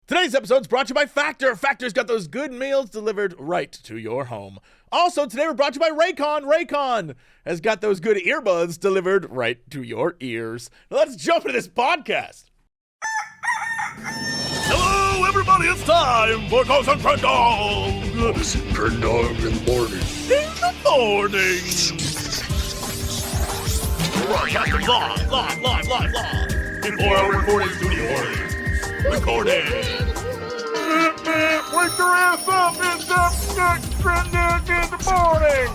Today's episode is brought to you by Factor. Factor's got those good meals delivered right to your home. Also, today we're brought to you by Raycon. Raycon has got those good earbuds delivered right to your ears. Now let's jump into this podcast. Hello, everybody. It's time for Ghost and Crendor. Ghost and Crendor in the morning. In the morning. Broadcasting live. Before our recording studio. Recording. Wake your ass up! It's up next Crendor in the morning.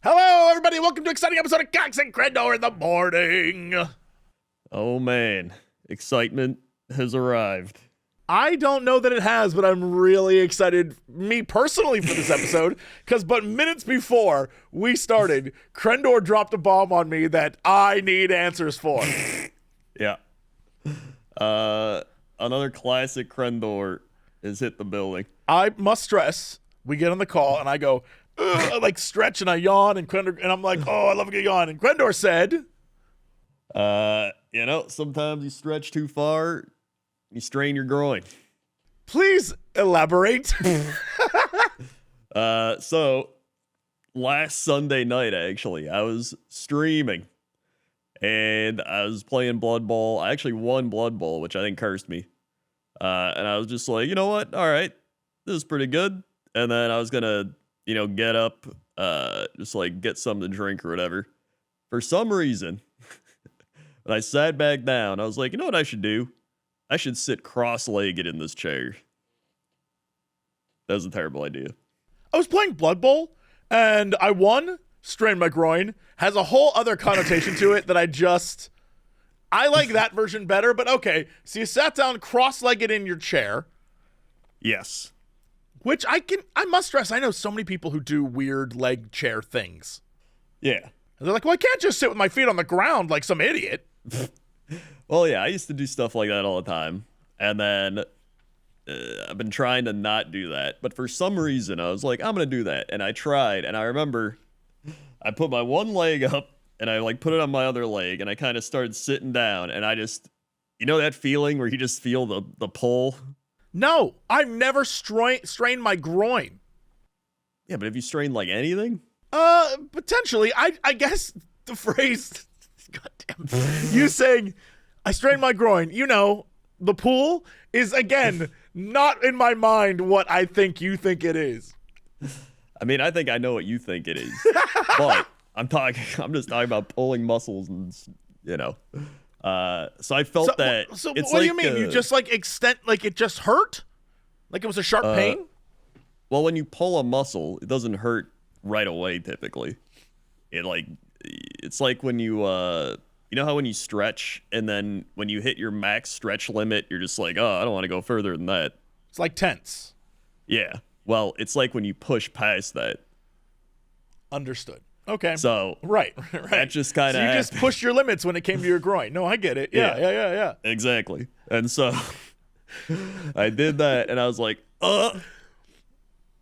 Hello, everybody. Welcome to an exciting episode of Cox and Crendor in the morning. Oh man, excitement has arrived. I don't know that it has, but I'm really excited, me personally, for this episode, because but minutes before we started, Crendor dropped a bomb on me that I need answers for. Yeah. Another classic Crendor has hit the building. I must stress, we get on the call, and I go, I like stretch, and I yawn, and Crendor, and I'm like, oh, I love a good yawn. And Crendor said, sometimes you stretch too far, you strain your groin. please elaborate. So last Sunday night, actually, I was streaming and I was playing Blood Bowl. I actually won Blood Bowl, which I think cursed me. And I was just like, you know what? All right, this is pretty good. And then I was gonna, get up, just like get something to drink or whatever. For some reason, when I sat back down, I was like, you know what I should do? I should sit cross-legged in this chair. That was a terrible idea. I was playing Blood Bowl, and I won, strained my groin, has a whole other connotation to it that I like that version better, but okay. So you sat down cross-legged in your chair. Yes. Which I must stress, I know so many people who do weird leg chair things. Yeah. And they're like, well, I can't just sit with my feet on the ground like some idiot. Well, yeah, I used to do stuff like that all the time. And then I've been trying to not do that. But for some reason, I was like, I'm going to do that. And I tried. And I remember I put my one leg up and I like put it on my other leg. And I kind of started sitting down. And I just, that feeling where you just feel the pull? No, I've never strained my groin. Yeah, but have you strained like anything? Potentially. I guess the phrase, goddamn, you saying, I strained my groin, the pool is, again, not in my mind what I think you think it is. I mean, I think I know what you think it is. But I'm just talking about pulling muscles and, so I felt that. So it's what like, do you mean? You just it just hurt? Like it was a sharp pain? Well, when you pull a muscle, it doesn't hurt right away typically. It's like when you how when you stretch and then when you hit your max stretch limit, you're just like, oh, I don't want to go further than that. It's like tense. Yeah. Well, it's like when you push past that. Understood. Okay. So right. That just kind of you just pushed your limits when it came to your groin. No, I get it. Yeah. Exactly. And so I did that and I was like,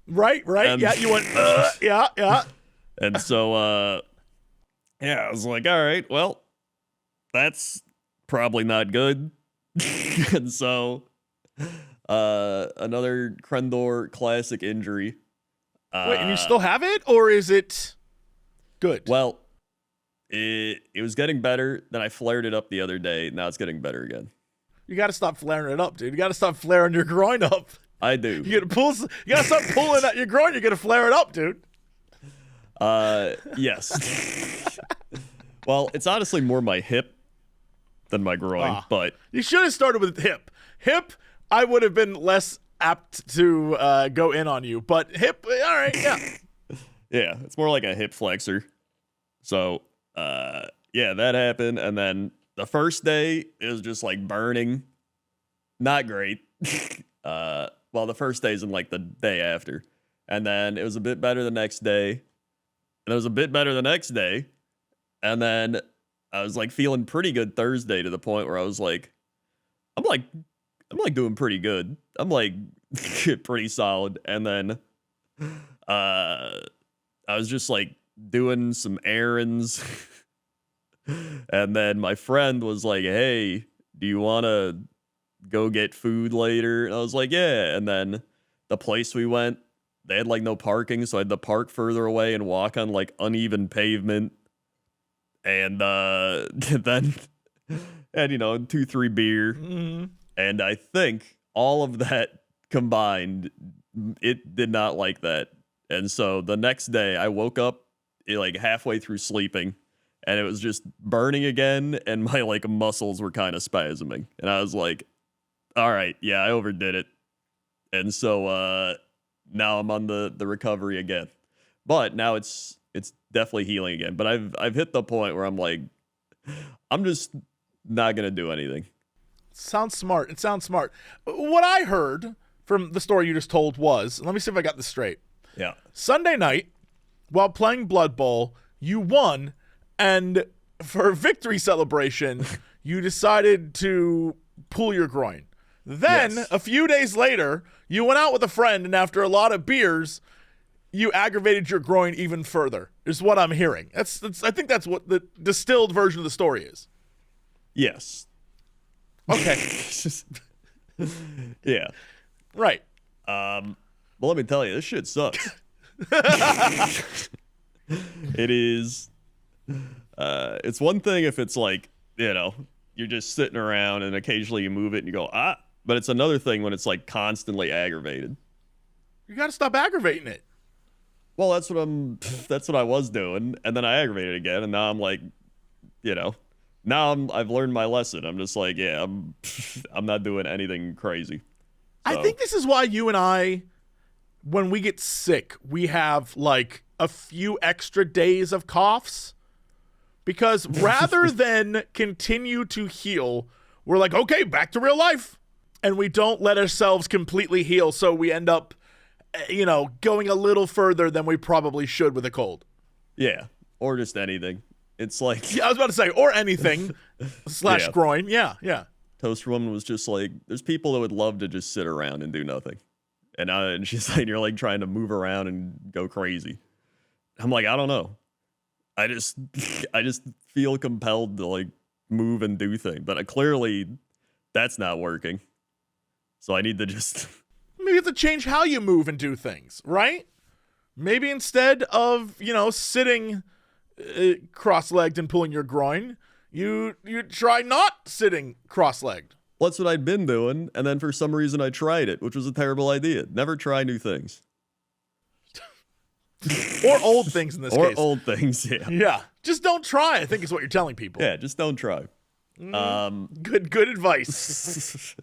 Right. And, yeah, you went, yeah. And so, I was like, all right, well, that's probably not good. And so, another Crendor classic injury. Wait, and you still have it, or is it good? Well, it was getting better. Then I flared it up the other day. Now it's getting better again. You got to stop flaring it up, dude. You got to stop flaring your groin up. I do. You gotta start pulling at your groin. You're gonna flare it up, dude. Yes. Well, it's honestly more my hip than my groin, but you should have started with hip. Hip, I would have been less apt to go in on you, but hip, all right, yeah. Yeah, it's more like a hip flexor. So, that happened, and then the first day it was just like burning, not great. Well, the first day is in like the day after. And then it was a bit better the next day. And it was a bit better the next day. And then I was like feeling pretty good Thursday to the point where I was like, I'm like doing pretty good. I'm like pretty solid. And then I was just like doing some errands. And then my friend was like, hey, do you want to go get food later? And I was like, yeah. And then the place we went, they had like no parking, so I had to park further away and walk on like uneven pavement. And then had, 2-3 beer. Mm-hmm. And I think all of that combined, it did not like that. And so the next day I woke up like halfway through sleeping, and it was just burning again, and my like muscles were kind of spasming. And I was like, all right, yeah, I overdid it. And so now I'm on the recovery again. But now it's definitely healing again. But I've hit the point where I'm like, I'm just not gonna do anything. Sounds smart. It sounds smart. What I heard from the story you just told was, let me see if I got this straight. Yeah. Sunday night, while playing Blood Bowl, you won, and for victory celebration, you decided to pull your groin. Then, Yes. a few days later, you went out with a friend, and after a lot of beers, you aggravated your groin even further, is what I'm hearing. I think that's what the distilled version of the story is. Yes. Okay. Yeah. Right. Well, let me tell you, this shit sucks. It is. It's one thing if it's like, you're just sitting around and occasionally you move it and you go, ah. But it's another thing when it's like constantly aggravated. You got to stop aggravating it. Well, that's what I was doing, and then I aggravated again, and now I'm like, I've learned my lesson. I'm just like, yeah, I'm not doing anything crazy. So. I think this is why you and I, when we get sick, we have like a few extra days of coughs. Because rather than continue to heal, we're like, okay, back to real life. And we don't let ourselves completely heal, so we end up, going a little further than we probably should with a cold. Yeah, or just anything. It's like... Yeah, I was about to say, or anything, / groin. Yeah. Toaster Woman was just like, there's people that would love to just sit around and do nothing. And she's like, you're like trying to move around and go crazy. I'm like, I don't know. I just feel compelled to like move and do things. But clearly that's not working. So I need to just... Maybe you have to change how you move and do things, right? Maybe instead of, sitting cross-legged and pulling your groin, you try not sitting cross-legged. Well, that's what I'd been doing, and then for some reason I tried it, which was a terrible idea. Never try new things. Or old things in this case. Or old things, yeah. Yeah. Just don't try, I think is what you're telling people. Yeah, just don't try. Good advice.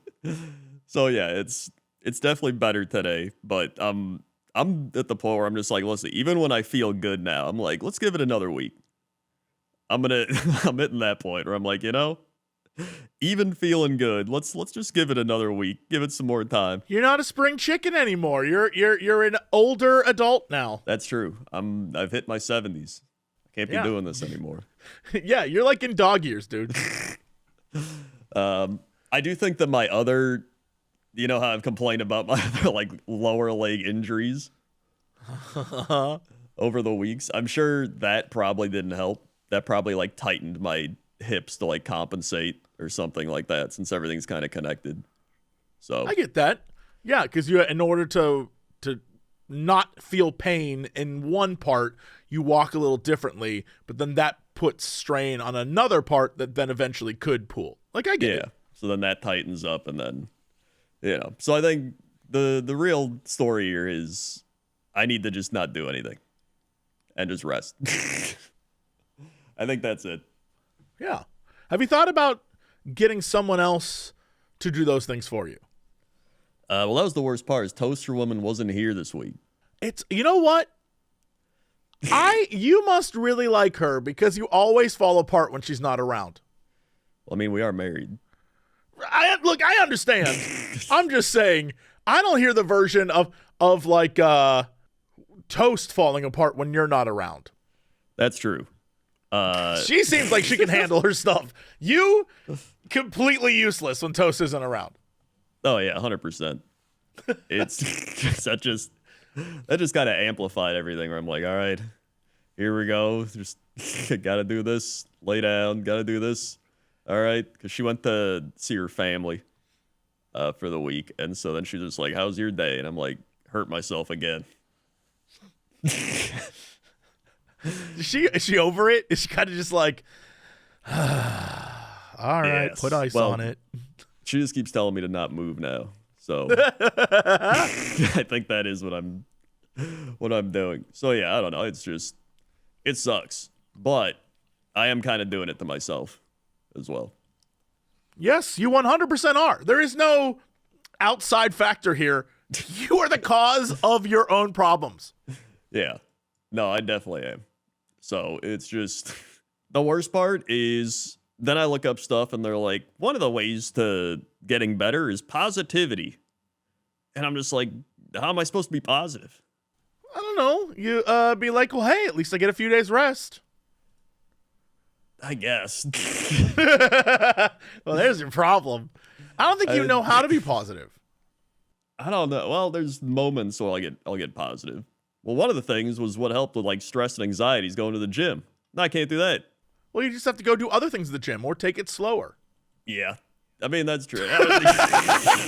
So yeah, it's definitely better today, but I'm at the point where I'm just like, listen, even when I feel good now, I'm like, let's give it another week. I'm hitting that point where I'm like, even feeling good, let's just give it another week. Give it some more time. You're not a spring chicken anymore. You're an older adult now. That's true. I've hit my 70s. I can't be doing this anymore. Yeah, you're like in dog years, dude. I do think that my other, how I've complained about my other like lower leg injuries over the weeks. I'm sure that probably didn't help. That probably like tightened my hips to like compensate or something like that, since everything's kind of connected. So I get that. Yeah, because in order to not feel pain in one part, you walk a little differently, but then that puts strain on another part that then eventually could pull. Like, I get it. So then that tightens up, and then, So I think the real story here is I need to just not do anything and just rest. I think that's it. Yeah. Have you thought about getting someone else to do those things for you? Well, that was the worst part, is Toaster Woman wasn't here this week. You know what? You must really like her because you always fall apart when she's not around. Well, I mean, we are married. I understand. I'm just saying, I don't hear the version of like toast falling apart when you're not around. That's true. She seems like she can handle her stuff. You completely useless when toast isn't around. Oh yeah, 100%. It's that just kind of amplified everything. Where I'm like, all right, here we go. Just gotta do this. Lay down. Gotta do this. All right, because she went to see her family for the week, and so then she's just like, "How's your day?" And I'm like, "Hurt myself again." Is she over it? Is she kind of just like, all right, Yes. put ice Well, on it? She just keeps telling me to not move now. So I think that is what I'm doing. So yeah, I don't know. It's just, it sucks, but I am kind of doing it to myself as well. Yes, you 100% are. There is no outside factor here. You are the cause of your own problems. Yeah. No, I definitely am. So it's just, the worst part is then I look up stuff and they're like, one of the ways to getting better is positivity. And I'm just like, how am I supposed to be positive? I don't know. You be like, well, hey, at least I get a few days rest. I guess. Well, there's your problem. I don't think you know how to be positive. I don't know. Well, there's moments where I'll get positive. Well, one of the things was what helped with like stress and anxiety is going to the gym. No, I can't do that. Well, you just have to go do other things at the gym or take it slower. Yeah. I mean, that's true. What do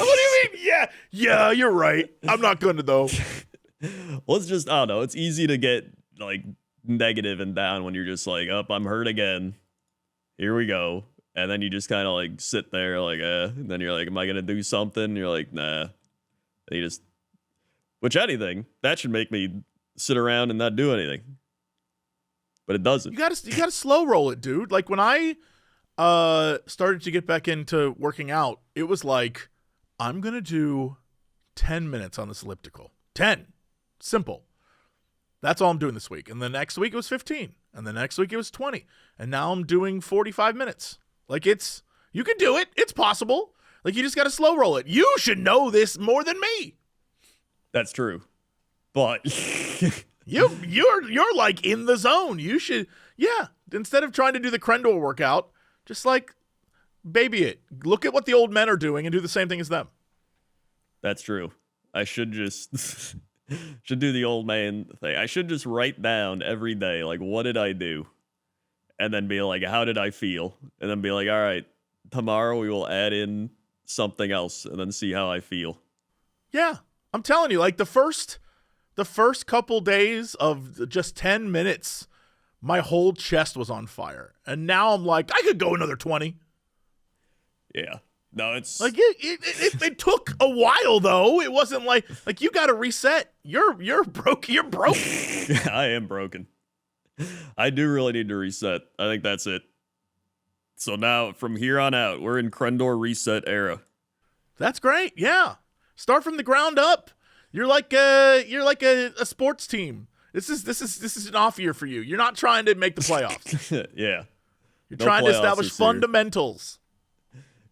you mean? Yeah, you're right. I'm not going to, though. Well, it's just, I don't know. It's easy to get like negative and down when you're just like, oh, I'm hurt again. Here we go. And then you just kind of like sit there like, and then you're like, am I going to do something? And you're like, nah. And you just, which anything, that should make me sit around and not do anything. But it doesn't. You gotta slow roll it, dude. Like when I started to get back into working out, it was like, I'm gonna do 10 minutes on this elliptical. 10. Simple. That's all I'm doing this week. And the next week it was 15. And the next week it was 20. And now I'm doing 45 minutes. Like you can do it. It's possible. Like you just gotta slow roll it. You should know this more than me. That's true. But You're like in the zone. You should, instead of trying to do the Crendor workout, just like baby it. Look at what the old men are doing and do the same thing as them. that's true. I should just should do the old man thing. I should just write down every day, like, what did I do? And then be like, how did I feel? And then be like, all right, tomorrow we will add in something else and then see how I feel. Yeah, I'm telling you, like the first couple days of just 10 minutes, my whole chest was on fire. And now I'm like, I could go another 20. Yeah. No, it's Like it took a while though. It wasn't like you got to reset. You're broke. You're broke. I am broken. I do really need to reset. I think that's it. So now from here on out, we're in Crendor reset era. That's great. Yeah. Start from the ground up. You're like a sports team. This is an off year for you. You're not trying to make the playoffs. Yeah. You're No trying to playoffs establish this year. fundamentals.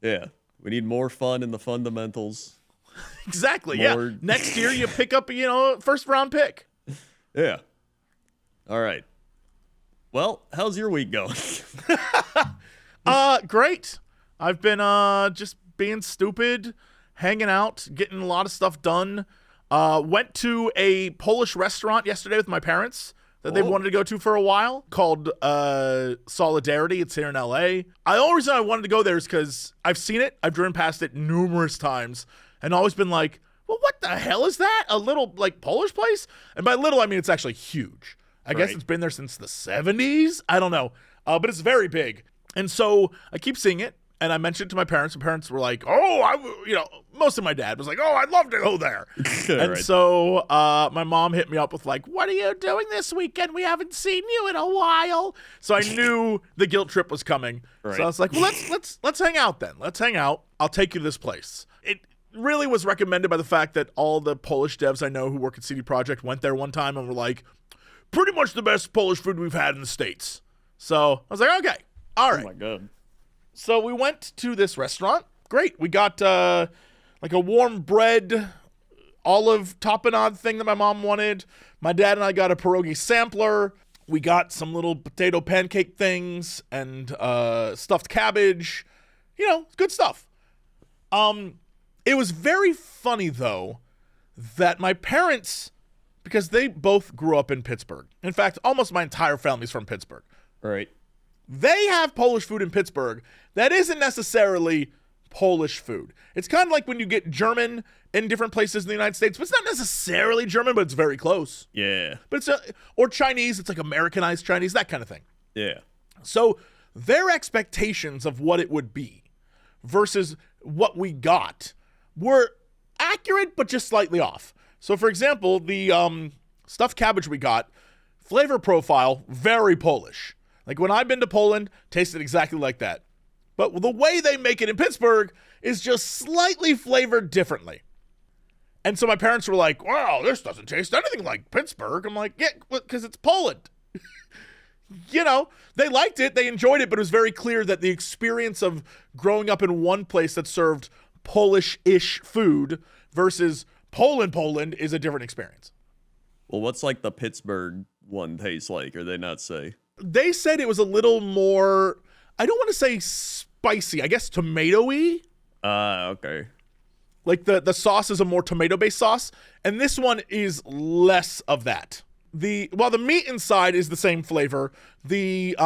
Yeah. We need more fun in the fundamentals. Exactly. More- Yeah. Next year you pick up, first round pick. Yeah. All right. Well, how's your week going? Great. I've been just being stupid, hanging out, getting a lot of stuff done. Went to a Polish restaurant yesterday with my parents that they've wanted to go to for a while called Solidarity. It's here in LA. The only reason I wanted to go there is because I've seen it. I've driven past it numerous times and always been like, well, what the hell is that? A little like Polish place? And by little, I mean it's actually huge. I guess it's been there since the 70s. I don't know. But it's very big. And so I keep seeing it. And I mentioned it to my parents. And parents were like, most of my dad was like, oh, I'd love to go there. And Right. so my mom hit me up with like, what are you doing this weekend? We haven't seen you in a while. So I knew the guilt trip was coming. Right. So I was like, well, let's hang out then. Let's hang out. I'll take you to this place. It really was recommended by the fact that all the Polish devs I know who work at CD Projekt went there one time and were like, pretty much the best Polish food we've had in the States. So I was like, okay, all right. Oh my God. So we went to this restaurant. Great. We got like a warm bread, olive tapenade thing that my mom wanted. My dad and I got a pierogi sampler. We got some little potato pancake things and stuffed cabbage. Good stuff. It was very funny, though, that my parents, because they both grew up in Pittsburgh. In fact, almost my entire family's from Pittsburgh. Right. they have Polish food in Pittsburgh that isn't necessarily Polish food. It's kind of like when you get German in different places in the United States, but it's not necessarily German, but it's very close. Yeah. But or Chinese, it's like Americanized Chinese, that kind of thing. Yeah. So their expectations of what it would be versus what we got were accurate, but just slightly off. So for example, the stuffed cabbage we got, flavor profile, very Polish. Like when I've been to Poland, tasted exactly like that. But the way they make it in Pittsburgh is just slightly flavored differently. And so my parents were like, wow, this doesn't taste anything like Pittsburgh. I'm like, yeah, because it's Poland. You know, they liked it, they enjoyed it, but it was very clear that the experience of growing up in one place that served Polish-ish food versus Poland is a different experience. Well, what's like the Pittsburgh one taste like? Or they not say? They said it was a little more, I don't want to say spicy, I guess tomatoey. Okay. Like the sauce is a more tomato-based sauce, and this one is less of that. While the meat inside is the same flavor, the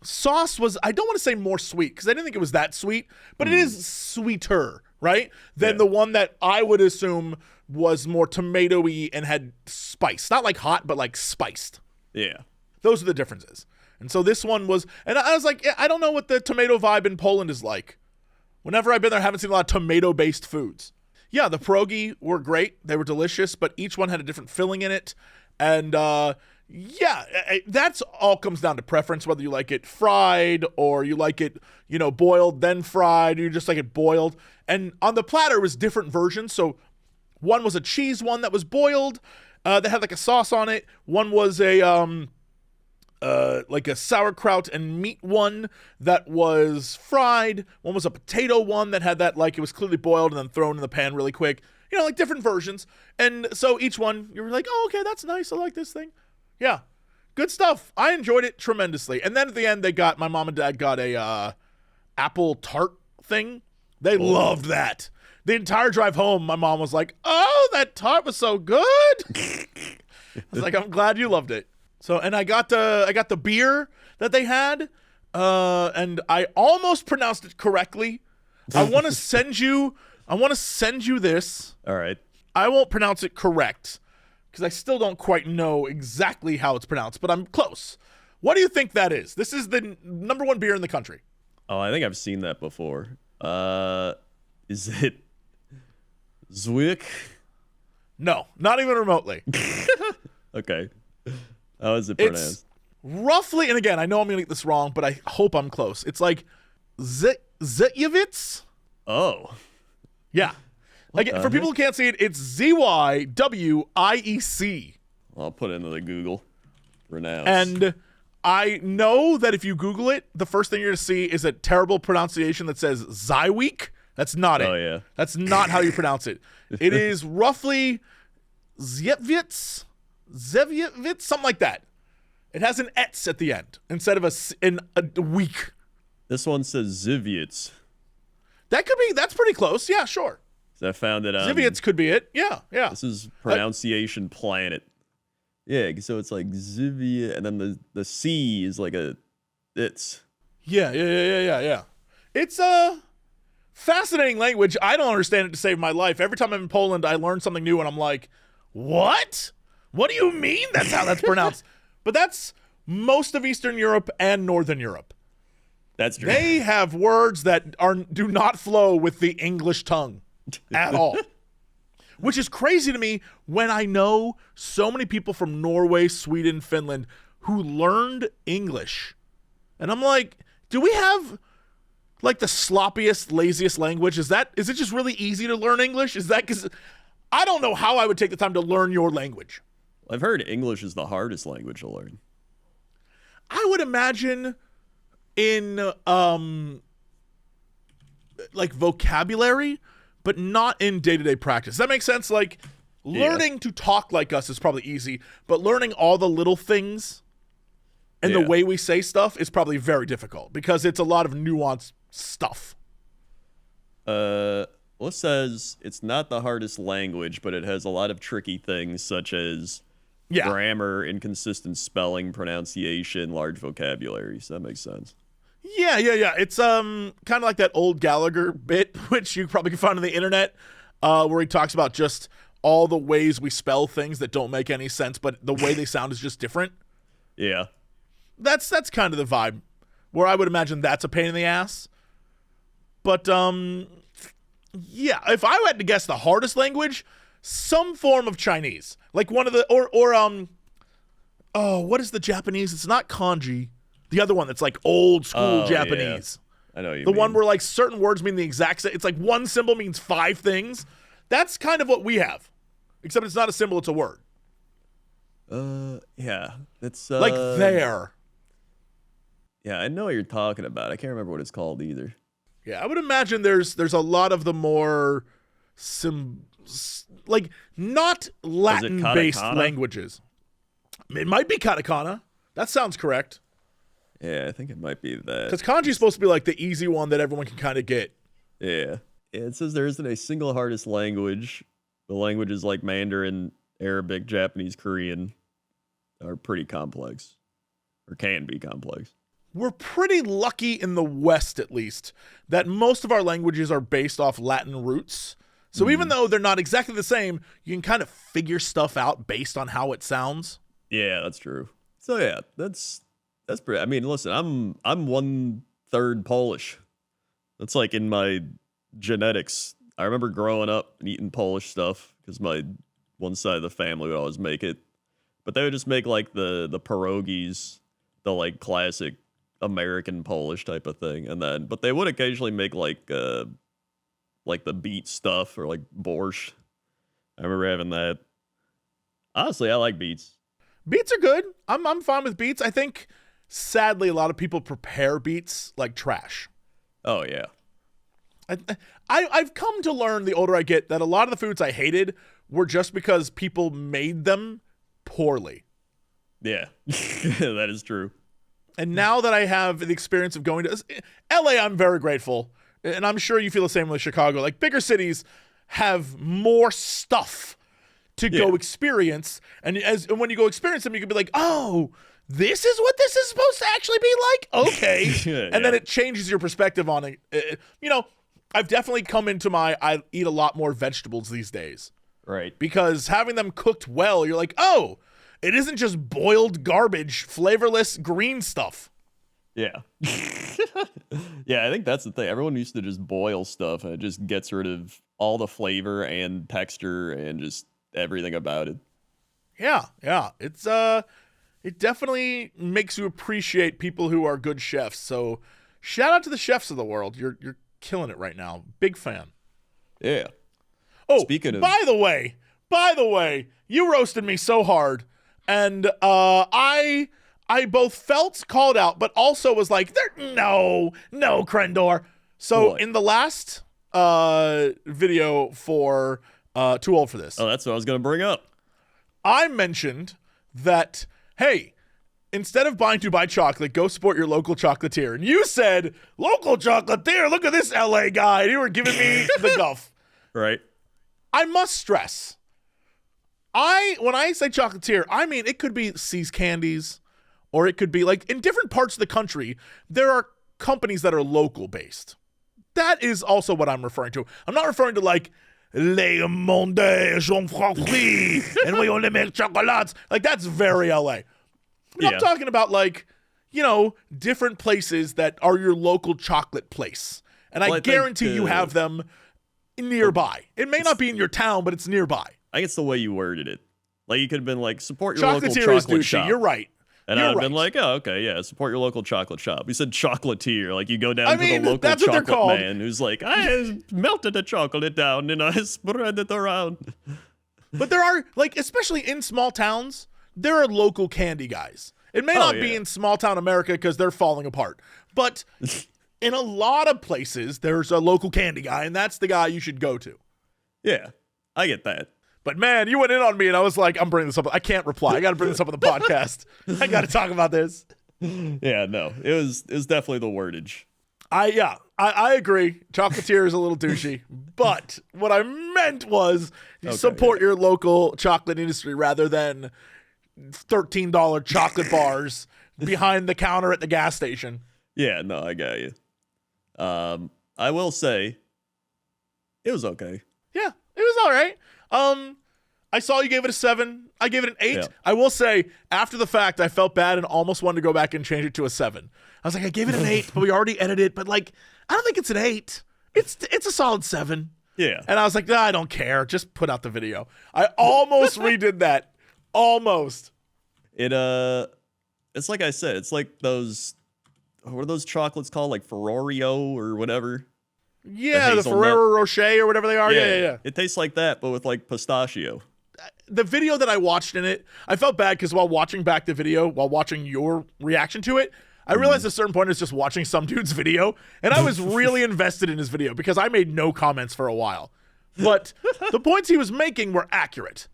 sauce was, I don't want to say more sweet, because I didn't think it was that sweet, but it is sweeter, right? Than the one that I would assume was more tomatoey and had spice. Not like hot, but like spiced. Yeah. Those are the differences. And so this one was, and I was like, I don't know what the tomato vibe in Poland is like. Whenever I've been there, I haven't seen a lot of tomato-based foods. Yeah, the pierogi were great. They were delicious, but each one had a different filling in it. And yeah, that's all comes down to preference, whether you like it fried or you like it, you know, boiled, then fried, or you just like it boiled. And on the platter was different versions. So one was a cheese one that was boiled, that had like a sauce on it. One was a like a sauerkraut and meat one that was fried. One was a potato one that had that, like, it was clearly boiled and then thrown in the pan really quick. You know, like different versions. And so each one, you were like, oh, okay, that's nice. I like this thing. Yeah. Good stuff. I enjoyed it tremendously. And then at the end, my mom and dad got a apple tart thing. They loved that. The entire drive home, my mom was like, oh, that tart was so good. I was like, I'm glad you loved it. So, and I got the beer that they had, and I almost pronounced it correctly. I want to send you this. All right. I won't pronounce it correct because I still don't quite know exactly how it's pronounced, but I'm close. What do you think that is? This is the number one beer in the country. Oh, I think I've seen that before. Is it Zwick? No, not even remotely. Okay. How is it pronounced? It's roughly, and again, I know I'm going to get this wrong, but I hope I'm close. It's like Zytjewicz? Oh. Yeah. Again, for people who can't see it, it's Zywiec. I'll put it into the Google. Pronounce. And I know that if you Google it, the first thing you're going to see is a terrible pronunciation that says Zywiec. That's not it. Oh, yeah. That's not how you pronounce it. It is roughly Zytjewicz, something like that. It has an etz at the end instead of a week. This one says Zivitz. That's pretty close. Yeah, sure. So I found it on... Zivitz could be it. Yeah. This is Pronunciation Planet. Yeah, so it's like Zivia, and then the C is like a... It's... Yeah. It's a fascinating language. I don't understand it to save my life. Every time I'm in Poland, I learn something new, and I'm like, what? What do you mean that's how that's pronounced? But that's most of Eastern Europe and Northern Europe. That's true. They have words that do not flow with the English tongue at all. Which is crazy to me when I know so many people from Norway, Sweden, Finland who learned English. And I'm like, do we have like the sloppiest, laziest language? Is it just really easy to learn English? Is that because I don't know how I would take the time to learn your language. I've heard English is the hardest language to learn. I would imagine in like vocabulary, but not in day-to-day practice. Does that make sense? Like learning to talk like us is probably easy, but learning all the little things and the way we say stuff is probably very difficult because it's a lot of nuanced stuff. Well, it says it's not the hardest language, but it has a lot of tricky things such as Yeah. grammar, inconsistent spelling, pronunciation, large vocabulary. So that makes sense. Yeah. It's kind of like that old Gallagher bit, which you probably can find on the internet, where he talks about just all the ways we spell things that don't make any sense, but the way they sound is just different. Yeah. That's kind of the vibe, where I would imagine that's a pain in the ass. But yeah, if I had to guess the hardest language, some form of Chinese, like one of the what is the Japanese? It's not kanji. The other one that's like old school Japanese. Yeah. I know you the mean. one where like certain words mean the exact same. It's like one symbol means 5 things. That's kind of what we have, except it's not a symbol; it's a word. Yeah, it's Like there. Yeah, I know what you're talking about. I can't remember what it's called either. Yeah, I would imagine there's a lot of the more like not Latin-based katakana? languages. It might be katakana. That sounds correct. Yeah, I think it might be that. Because kanji is supposed to be like the easy one that everyone can kind of get. Yeah. It says there isn't a single hardest language. The languages like Mandarin, Arabic, Japanese, Korean are pretty complex, or can be complex. We're pretty lucky in the West, at least, that most of our languages are based off Latin roots. So even though they're not exactly the same, you can kind of figure stuff out based on how it sounds. Yeah, that's true. So yeah, that's pretty. I mean, listen, I'm 1/3 Polish. That's like in my genetics. I remember growing up and eating Polish stuff because my one side of the family would always make it, but they would just make like the pierogies, the like classic American Polish type of thing, but they would occasionally make like the beet stuff or like borscht. I remember having that. Honestly, I like beets. Beets are good. I'm fine with beets. I think sadly a lot of people prepare beets like trash. Oh yeah. I've come to learn the older I get that a lot of the foods I hated were just because people made them poorly. Yeah, that is true. And now that I have the experience of going to LA, I'm very grateful. And I'm sure you feel the same with Chicago. Like bigger cities have more stuff to go experience. And when you go experience them, you can be like, oh, this is what this is supposed to actually be like? Okay. And then it changes your perspective on it. I've definitely come into I eat a lot more vegetables these days. Right. Because having them cooked well, you're like, oh, it isn't just boiled garbage, flavorless green stuff. Yeah. Yeah, I think that's the thing. Everyone used to just boil stuff and it just gets rid of all the flavor and texture and just everything about it. Yeah. It's it definitely makes you appreciate people who are good chefs. So shout out to the chefs of the world. You're killing it right now. Big fan. Yeah. Oh, speaking of, by the way, you roasted me so hard, and I both felt called out, but also was like, no, Crendor. So what? In the last video for Too Old for This, that's what I was gonna bring up. I mentioned that, hey, instead of buying Dubai chocolate, go support your local chocolatier. And you said, local chocolatier, look at this LA guy. And you were giving me the guff. Right. I must stress, when I say chocolatier, I mean it could be C's Candies, or it could be like in different parts of the country, there are companies that are local based. That is also what I'm referring to. I'm not referring to like Le Monde Jean Francois and we only make chocolates. Like that's very LA. I'm talking about like, different places that are your local chocolate place. And I guarantee you have them nearby. It may not be in your town, but it's nearby. I think it's the way you worded it. Like you could have been like, support your local Chocolatier is chocolate douchey. shop. You're right. And I'd have been like, oh, okay, yeah, support your local chocolate shop. You said chocolatier. Like you go down to the local that's what they're chocolate called. man who's like, I melted the chocolate down and I spread it around. But there are, like, especially in small towns, there are local candy guys. It may not be in small town America because they're falling apart. But in a lot of places, there's a local candy guy, and that's the guy you should go to. Yeah, I get that. But man, you went in on me, and I was like, I'm bringing this up. I can't reply. I got to bring this up on the podcast. I got to talk about this. Yeah, no, it was definitely the wordage. I agree. Chocolatier is a little douchey. But what I meant was support your local chocolate industry rather than $13 chocolate bars behind the counter at the gas station. Yeah, no, I got you. I will say, it was okay. Yeah, it was all right. I saw you gave it a 7. I gave it an 8. Yeah. I will say, after the fact, I felt bad and almost wanted to go back and change it to a 7. I was like, I gave it an 8, but we already edited it. But like, I don't think it's an 8. It's a solid 7. Yeah. And I was like, I don't care. Just put out the video. I almost redid that. Almost. It's like I said, it's like those, what are those chocolates called? Like Ferrario or whatever? Yeah, the Ferrero Rocher or whatever they are. Yeah. It tastes like that, but with like pistachio. The video that I watched in it, I felt bad because while watching back the video, while watching your reaction to it, I realized at a certain point it's just watching some dude's video, and I was really invested in his video because I made no comments for a while. But the points he was making were accurate.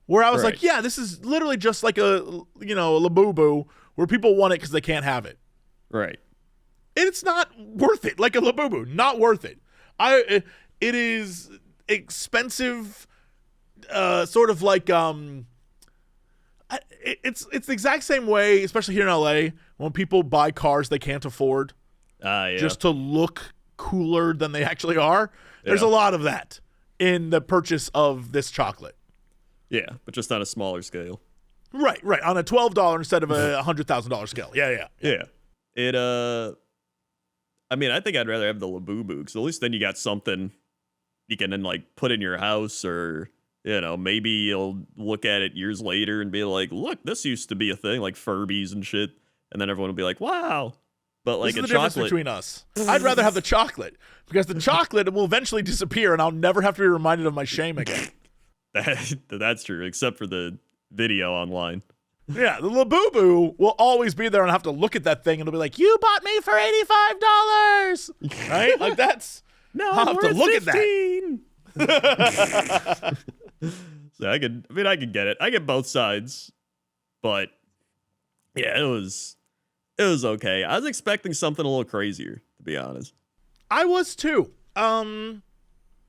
Where I was like, yeah, this is literally just like a Labubu where people want it because they can't have it. Right. It's not worth it. Like a Labubu, not worth it. It is expensive, sort of like it's the exact same way, especially here in LA, when people buy cars they can't afford just to look cooler than they actually are. There's a lot of that in the purchase of this chocolate. Yeah, but just on a smaller scale. Right. On a $12 instead of a $100,000 scale. Yeah. It I mean, I think I'd rather have the Labubu because at least then you got something you can then like put in your house, or maybe you'll look at it years later and be like, look, this used to be a thing, like Furbies and shit, and then everyone will be like, wow. But like this is a the difference chocolate between us. I'd rather have the chocolate because the chocolate will eventually disappear and I'll never have to be reminded of my shame again. That's true, except for the video online. Yeah, the Labubu will always be there and I'll have to look at that thing and it'll be like, you bought me for $85. Right? Like that's I'll have to look 15. At that. So I could get it. I get both sides. But yeah, it was okay. I was expecting something a little crazier, to be honest. I was too.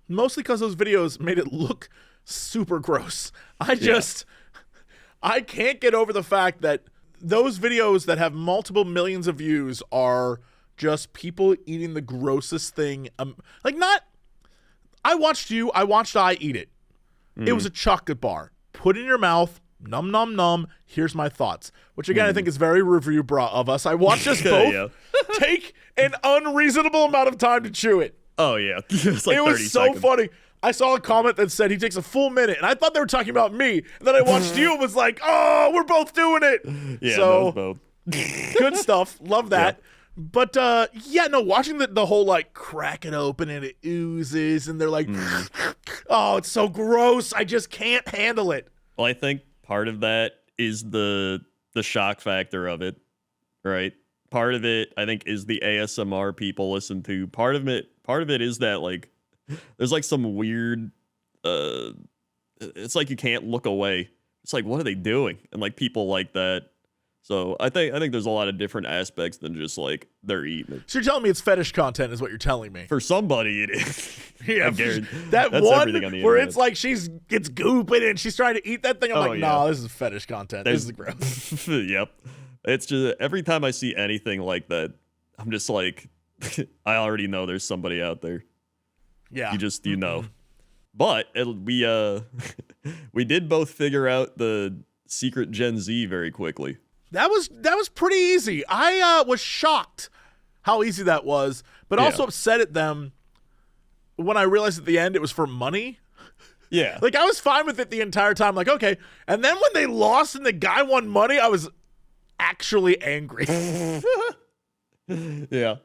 Mostly because those videos made it look super gross. I can't get over the fact that those videos that have multiple millions of views are just people eating the grossest thing. I watched I eat it. It was a chocolate bar. Put in your mouth, num num num. Here's my thoughts. Which again, I think is very review bra of us. I watched us both take an unreasonable amount of time to chew it. Oh yeah, it was so funny. I saw a comment that said he takes a full minute, and I thought they were talking about me. And then I watched you and was like, oh, we're both doing it. Yeah, so both. Good stuff. Love that. Yeah. But watching the whole like crack it open and it oozes, and they're like, oh, it's so gross. I just can't handle it. Well, I think part of that is the shock factor of it, right? Part of it, I think, is the ASMR people listen to. Part of it is that like there's like some weird it's like you can't look away. It's like, what are they doing? And like people like that. So I think there's a lot of different aspects than just like they're eating it. So you're telling me it's fetish content is what you're telling me. For somebody it is. Yeah. That's one where it's like it's gooping and she's trying to eat that thing. I'm like, no, this is fetish content. This is gross. Yep. It's just every time I see anything like that, I'm just like, I already know there's somebody out there. Yeah. You know. But we did both figure out the secret Gen Z very quickly. That was pretty easy. I was shocked how easy that was, but also upset at them when I realized at the end it was for money. Yeah. Like I was fine with it the entire time. Like, okay. And then when they lost and the guy won money, I was actually angry. Yeah.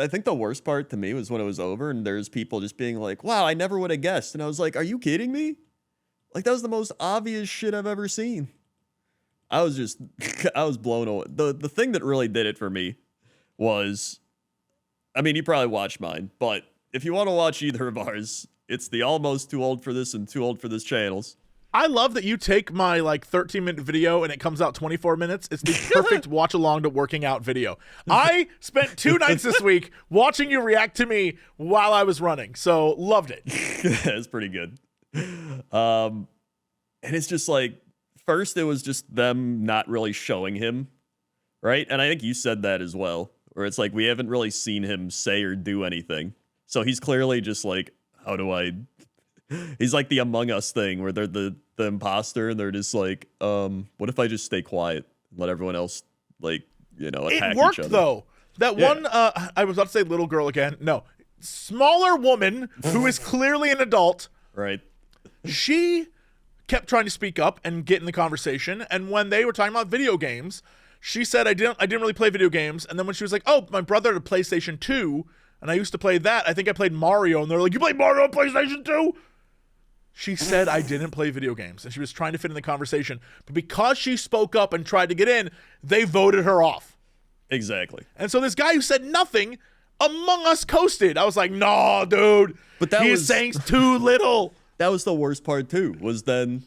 I think the worst part to me was when it was over and there's people just being like, wow, I never would have guessed. And I was like, are you kidding me? Like, that was the most obvious shit I've ever seen. I was blown away. The thing that really did it for me was, I mean, you probably watched mine, but if you want to watch either of ours, it's the Almost Too Old for This and Too Old for This channels. I love that you take my like 13-minute video and it comes out 24 minutes. It's the perfect watch along to working out video. I spent 2 nights this week watching you react to me while I was running. So loved it. It's pretty good. And it's just like, first it was just them not really showing him, right? And I think you said that as well, where it's like we haven't really seen him say or do anything. So he's clearly just like, how do I... He's like the Among Us thing where they're the imposter and they're just like, what if I just stay quiet and let everyone else, like, you know, attack It worked, each other? though. That one, I was about to say little girl again. No. Smaller woman who is clearly an adult. Right. She kept trying to speak up and get in the conversation. And when they were talking about video games, she said, I didn't really play video games. And then when she was like, oh, my brother had a PlayStation 2, and I used to play that. I think I played Mario. And they're like, you played Mario on PlayStation 2? She said I didn't play video games, and she was trying to fit in the conversation. But because she spoke up and tried to get in, they voted her off. Exactly. And so this guy who said nothing, Among Us coasted. I was like, no, dude. But that he's was saying too little. That was the worst part too, was then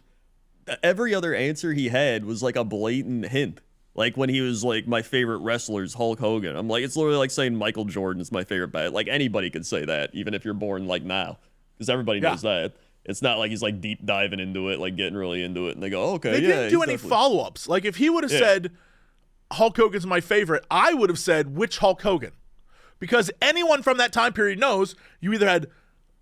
every other answer he had was like a blatant hint. Like when he was like, my favorite wrestler's Hulk Hogan. I'm like, it's literally like saying Michael Jordan is my favorite bat. Like anybody could say that, even if you're born like now, because everybody knows that. It's not like he's like deep diving into it, like getting really into it. And they go, oh, okay, they didn't do any follow-ups. Like if he would have said Hulk Hogan's my favorite, I would have said which Hulk Hogan. Because anyone from that time period knows you either had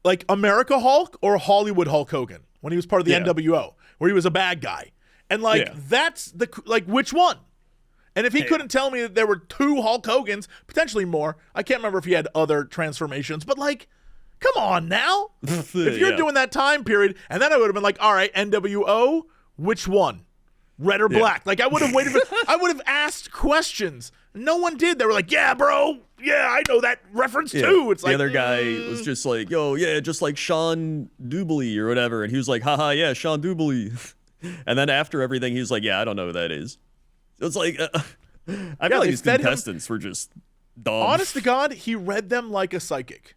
like America Hulk or Hollywood Hulk Hogan when he was part of the NWO, where he was a bad guy. And like that's the like which one? And if he couldn't tell me that there were 2 Hulk Hogans, potentially more, I can't remember if he had other transformations, but like, come on now. If you're doing that time period, and then I would have been like, all right, NWO, which one? Red or black? Like I would have waited I would have asked questions. No one did. They were like, yeah, bro. Yeah, I know that reference too. It's the like other guy was just like, yo, yeah, just like Sean Jubilee or whatever. And he was like, haha, yeah, Sean Jubilee. And then after everything, he was like, yeah, I don't know who that is. It's like, I feel like these contestants were just dumb. Honest to God, he read them like a psychic.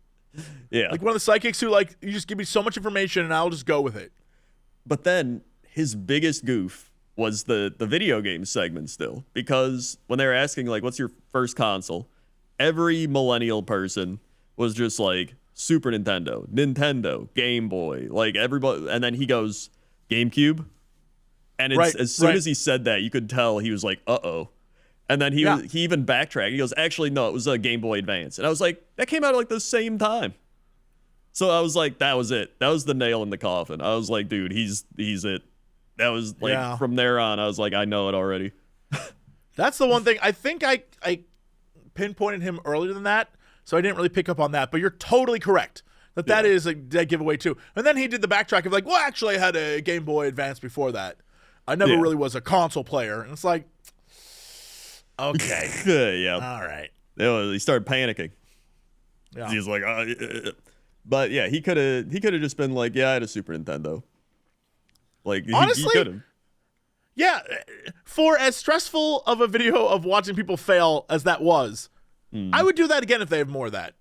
Yeah. Like one of the psychics who like, you just give me so much information and I'll just go with it. But then his biggest goof was the video game segment still. Because when they were asking, like, what's your first console? Every millennial person was just like, Super Nintendo, Game Boy. Like, everybody. And then he goes, GameCube? And it's, as soon as he said that, you could tell he was like, uh-oh. And then he even backtracked. He goes, actually, no, it was a Game Boy Advance. And I was like, that came out at like the same time. So I was like, that was it. That was the nail in the coffin. I was like, dude, he's it. That was like, from there on, I was like, I know it already. That's the one thing. I think I pinpointed him earlier than that, so I didn't really pick up on that. But you're totally correct. That is a dead giveaway too. And then he did the backtrack of like, well, actually, I had a Game Boy Advance before that. I never really was a console player. And it's like, okay. All right. He started panicking. Yeah. He's like, but yeah, he could have just been like, yeah, I had a Super Nintendo. Like, honestly, he could have. Yeah, for as stressful of a video of watching people fail as that was, I would do that again if they have more of that.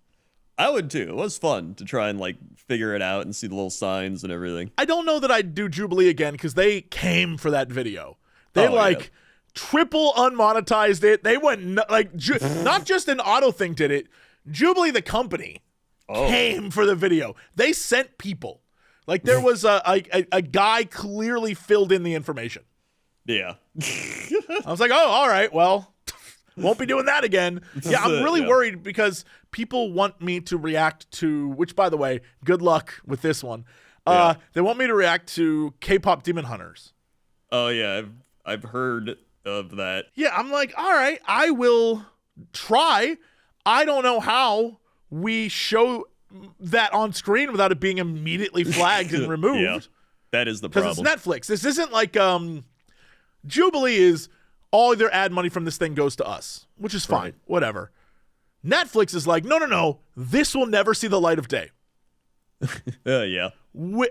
I would too. It was fun to try and like figure it out and see the little signs and everything. I don't know that I'd do Jubilee again because they came for that video. They triple unmonetized it. They went not just an auto thing did it. Jubilee the company came for the video. They sent people. Like there was a guy clearly filled in the information. Yeah. I was like, oh, all right, well, won't be doing that again. Yeah, I'm really worried because people want me to react to, which, by the way, good luck with this one. They want me to react to K-pop Demon Hunters. Oh, yeah, I've heard of that. Yeah, I'm like, all right, I will try. I don't know how we show that on screen without it being immediately flagged and removed. Yeah, that is the problem. Because it's Netflix. This isn't like Jubilee is all their ad money from this thing goes to us, which is fine, whatever. Netflix is like, no, this will never see the light of day. Yeah.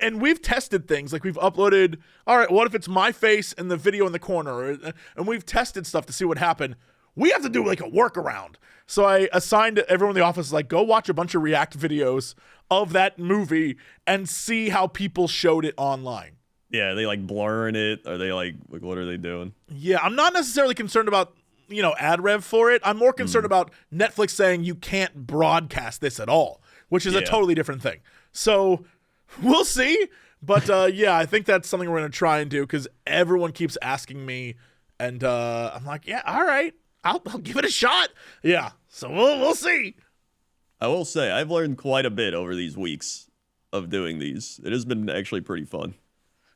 And we've tested things, like we've uploaded, all right, what if it's my face and the video in the corner? And we've tested stuff to see what happened. We have to do like a workaround. So I assigned everyone in the office, like, go watch a bunch of react videos of that movie and see how people showed it online. Yeah, are they like blurring it? Are they like what are they doing? Yeah, I'm not necessarily concerned about, ad rev for it. I'm more concerned about Netflix saying you can't broadcast this at all, which is a totally different thing. So We'll see. But yeah, I think that's something we're going to try and do because everyone keeps asking me. And I'm like, yeah, all right. I'll give it a shot. Yeah. So we'll see. I will say, I've learned quite a bit over these weeks of doing these. It has been actually pretty fun.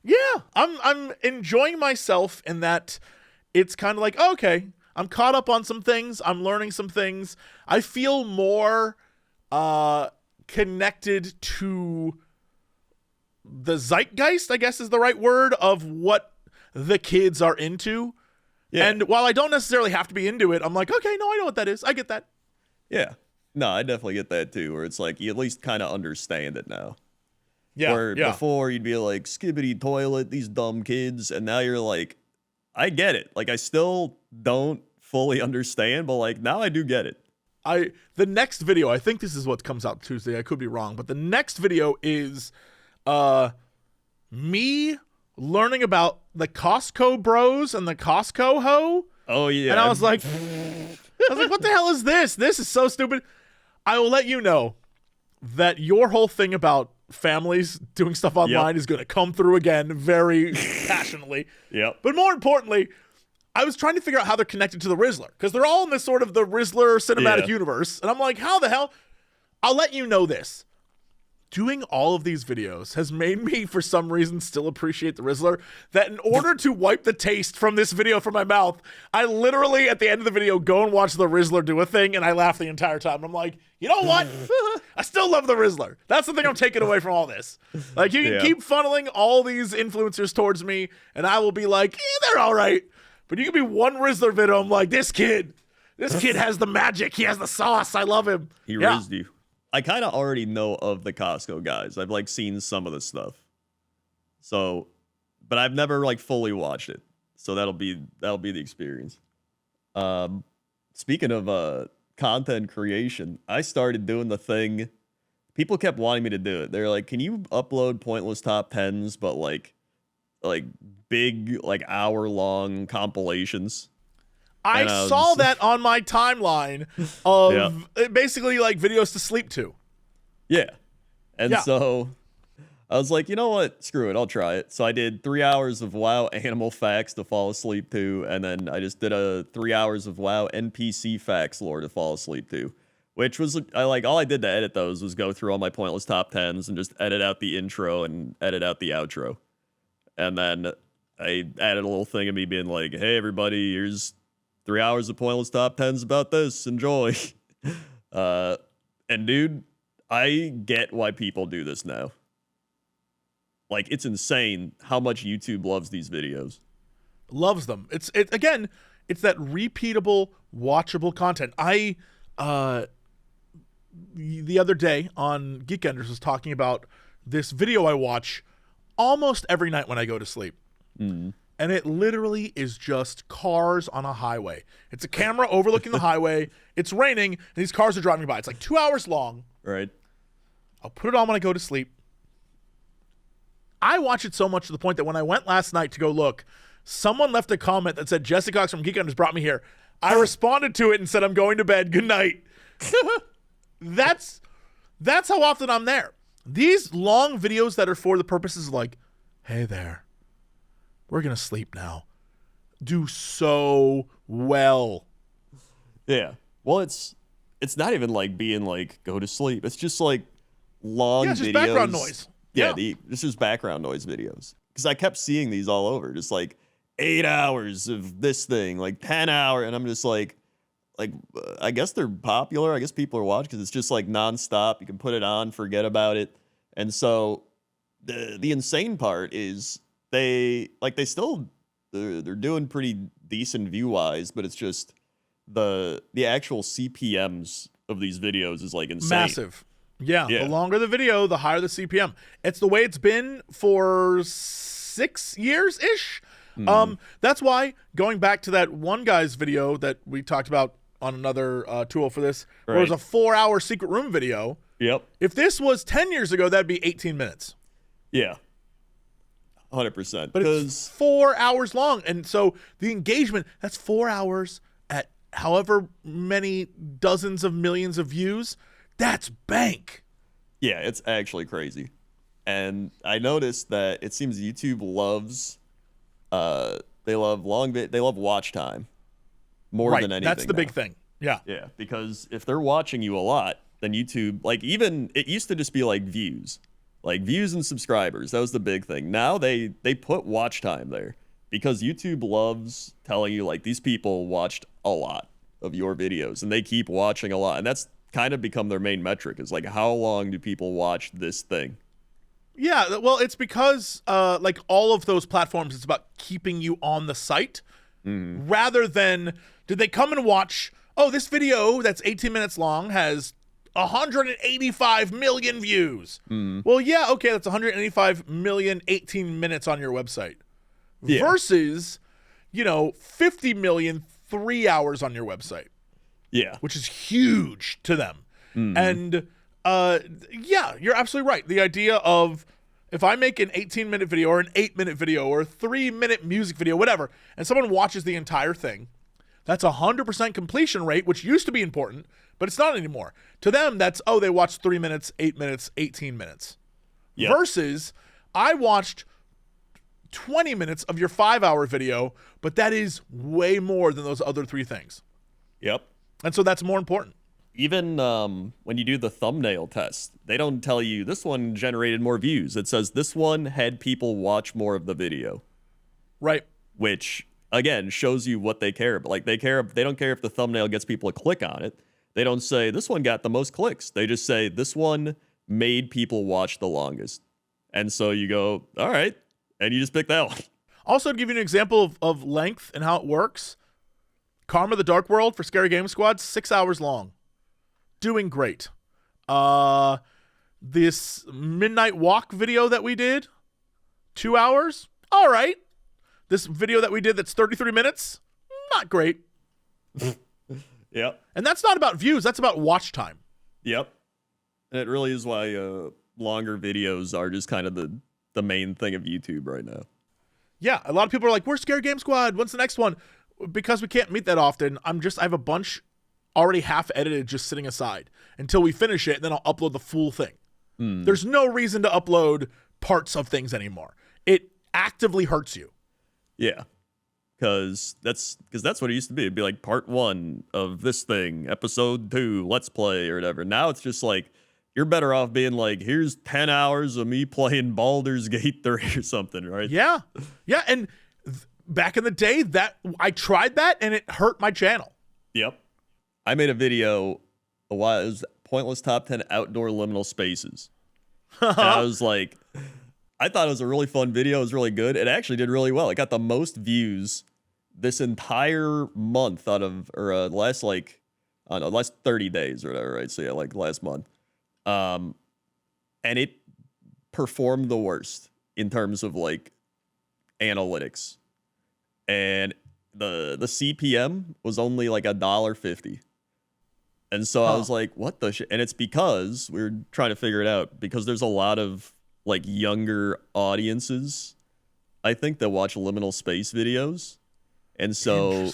Yeah. I'm enjoying myself in that it's kind of like, okay, I'm caught up on some things. I'm learning some things. I feel more connected to the zeitgeist, I guess is the right word, of what the kids are into. Yeah. And while I don't necessarily have to be into it, I'm like, okay, no, I know what that is. I get that. Yeah. No, I definitely get that too, where it's like you at least kind of understand it now. Yeah. Where before you'd be like, skibbity toilet, these dumb kids. And now you're like, I get it. Like, I still don't fully understand, but like now I do get it. The next video, I think this is what comes out Tuesday. I could be wrong, but the next video is me learning about the Costco bros and the Costco hoe. Oh yeah. And I was like, what the hell is this? This is so stupid. I will let you know that your whole thing about families doing stuff online is going to come through again very passionately. Yep. But more importantly, I was trying to figure out how they're connected to the Rizzler because they're all in this sort of the Rizzler cinematic universe. And I'm like, how the hell? I'll let you know this. Doing all of these videos has made me, for some reason, still appreciate the Rizzler. That in order to wipe the taste from this video from my mouth, I literally, at the end of the video, go and watch the Rizzler do a thing, and I laugh the entire time. I'm like, you know what? I still love the Rizzler. That's the thing I'm taking away from all this. Like, you can keep funneling all these influencers towards me, and I will be like, they're all right. But you can be one Rizzler video, I'm like, this kid has the magic. He has the sauce. I love him. He rizzed you. I kind of already know of the Costco guys. I've like seen some of the stuff. So, but I've never like fully watched it. So that'll be the experience. Speaking of content creation, I started doing the thing. People kept wanting me to do it. They're like, "Can you upload pointless top 10s but like big like hour-long compilations?" I saw that on my timeline of basically like videos to sleep to. Yeah. And so I was like, you know what? Screw it. I'll try it. So I did 3 hours of WoW animal facts to fall asleep to. And then I just did a 3 hours of WoW NPC facts lore to fall asleep to, which was all I did to edit those was go through all my pointless top 10s and just edit out the intro and edit out the outro. And then I added a little thing of me being like, hey, everybody, here's 3 hours of pointless top 10s about this. Enjoy. And dude, I get why people do this now. Like, it's insane how much YouTube loves these videos. Loves them. It's that repeatable, watchable content. I the other day on Geekenders was talking about this video I watch almost every night when I go to sleep. Mm. And it literally is just cars on a highway. It's a camera overlooking the highway. It's raining, and these cars are driving by. It's like 2 hours long. Right. I'll put it on when I go to sleep. I watch it so much to the point that when I went last night to go look, someone left a comment that said, Jesse Cox from Geek Hunters brought me here. I responded to it and said, I'm going to bed. Good night. That's how often I'm there. These long videos that are for the purposes of like, hey there, we're going to sleep now, do so well. Yeah. Well, it's not even like being like, go to sleep. It's just like long videos. It's just background noise. Yeah. This is background noise videos. Because I kept seeing these all over. Just like 8 hours of this thing, like 10 hours. And I'm just like, I guess they're popular. I guess people are watching because it's just like nonstop. You can put it on, forget about it. And so the insane part is they're doing pretty decent view wise, but it's just the actual CPMs of these videos is like insane. Massive. Yeah. The longer the video, the higher the CPM. It's the way it's been for 6 years ish. That's why going back to that one guy's video that we talked about on another tool for this, where it was a 4-hour secret room video. Yep. If this was 10 years ago, that'd be 18 minutes. Yeah. 100%. But it's 4 hours long. And so the engagement, that's 4 hours at however many dozens of millions of views. That's bank. Yeah, it's actually crazy. And I noticed that it seems YouTube loves, they love they love watch time more Right. than anything. That's the now. big thing. Yeah. Yeah, because if they're watching you a lot, then YouTube, like even it used to just be like views and subscribers. That was the big thing. Now they put watch time there because YouTube loves telling you like these people watched a lot of your videos and they keep watching a lot, and that's kind of become their main metric is like how long do people watch this thing. Yeah, well, it's because like all of those platforms, it's about keeping you on the site rather than did they come and watch, oh, this video that's 18 minutes long has 185 million views. Well, yeah, okay, that's 185 million 18 minutes on your website versus, 50 million 3 hours on your website. Yeah. Which is huge to them. And yeah, you're absolutely right. The idea of if I make an 18-minute video or an 8-minute video or a 3-minute music video, whatever, and someone watches the entire thing, that's 100% completion rate, which used to be important, but it's not anymore. To them, that's, oh, they watched 3 minutes, 8 minutes, 18 minutes. Yep. Versus I watched 20 minutes of your 5-hour video, but that is way more than those other 3 things. Yep. And so that's more important. Even when you do the thumbnail test, they don't tell you this one generated more views. It says this one had people watch more of the video. Right. Which, again, shows you what they care about. Like they don't care if the thumbnail gets people to click on it. They don't say this one got the most clicks. They just say this one made people watch the longest. And so you go, all right, and you just pick that one. Also, to give you an example of length and how it works, Karma the Dark World for Scary Game Squad, 6 hours long. Doing great. This Midnight Walk video that we did, 2 hours. All right. This video that we did that's 33 minutes, not great. Yep. And that's not about views. That's about watch time. Yep. And it really is why longer videos are just kind of the main thing of YouTube right now. Yeah. A lot of people are like, where's Scary Game Squad? When's the next one? Because we can't meet that often, I have a bunch already half edited just sitting aside until we finish it, and then I'll upload the full thing. There's no reason to upload parts of things anymore. It actively hurts you. Yeah. Because that's what it used to be. It'd be like part 1 of this thing, episode 2, let's play or whatever. Now it's just like you're better off being like, here's 10 hours of me playing Baldur's Gate 3 or something, right? Yeah. Yeah, and back in the day, that I tried that and it hurt my channel. Yep. I made a video a while. It was Pointless Top 10 Outdoor Liminal Spaces. And I was like, I thought it was a really fun video. It was really good. It actually did really well. It got the most views this entire month out of, or last 30 days or whatever, right? So yeah, like last month. And it performed the worst in terms of like analytics. And the CPM was only like $1.50. And so I was like, what the shit? And it's because we were trying to figure it out because there's a lot of like younger audiences, I think, that watch liminal space videos. And so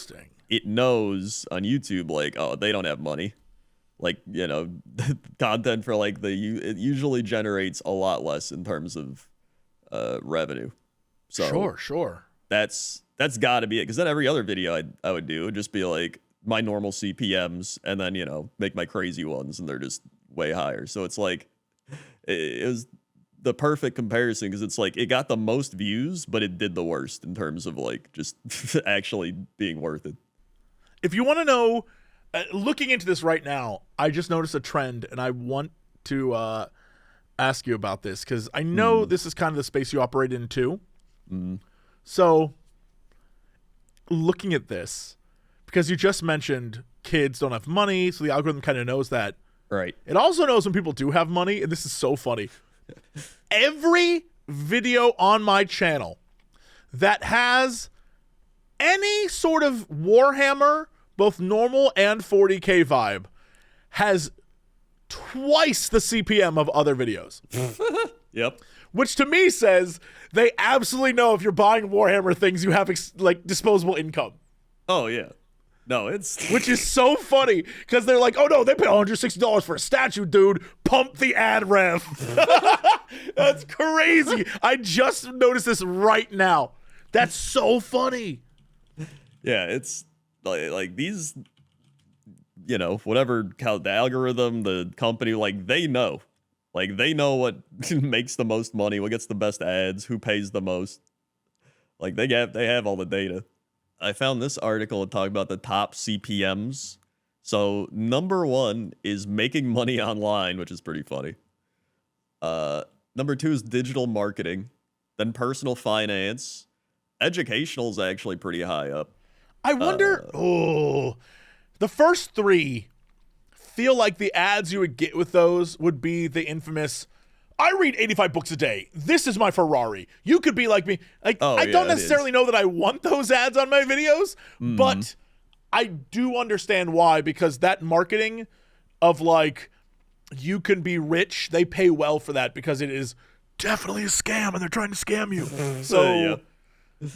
it knows on YouTube, like, oh, they don't have money. Like, content for like it usually generates a lot less in terms of revenue. So Sure. That's got to be it. Because then every other video I would do would just be like my normal CPMs and then, make my crazy ones and they're just way higher. So it's like, it was the perfect comparison because it's like it got the most views, but it did the worst in terms of like just actually being worth it. If you want to know, looking into this right now, I just noticed a trend and I want to ask you about this because I know this is kind of the space you operate in too. So looking at this, because you just mentioned kids don't have money, so the algorithm kind of knows that. Right. It also knows when people do have money, and this is so funny. Every video on my channel that has any sort of Warhammer, both normal and 40K vibe, has twice the CPM of other videos. Yep. Which to me says they absolutely know if you're buying Warhammer things, you have disposable income. Oh, yeah. No, it's which is so funny because they're like, oh no, they pay $160 for a statue, dude. Pump the ad rev. That's crazy. I just noticed this right now. That's so funny. yeah, it's like these, whatever how the algorithm, the company, like they know what makes the most money, what gets the best ads, who pays the most. Like they have all the data. I found this article that talked about the top CPMs. So number 1 is making money online, which is pretty funny. Number 2 is digital marketing, then personal finance. Educational is actually pretty high up. I wonder, the first 3 feel like the ads you would get with those would be the infamous, I read 85 books a day. This is my Ferrari. You could be like me. Like, I don't necessarily know that I want those ads on my videos, but I do understand why, because that marketing of like, you can be rich, they pay well for that because it is definitely a scam and they're trying to scam you. So,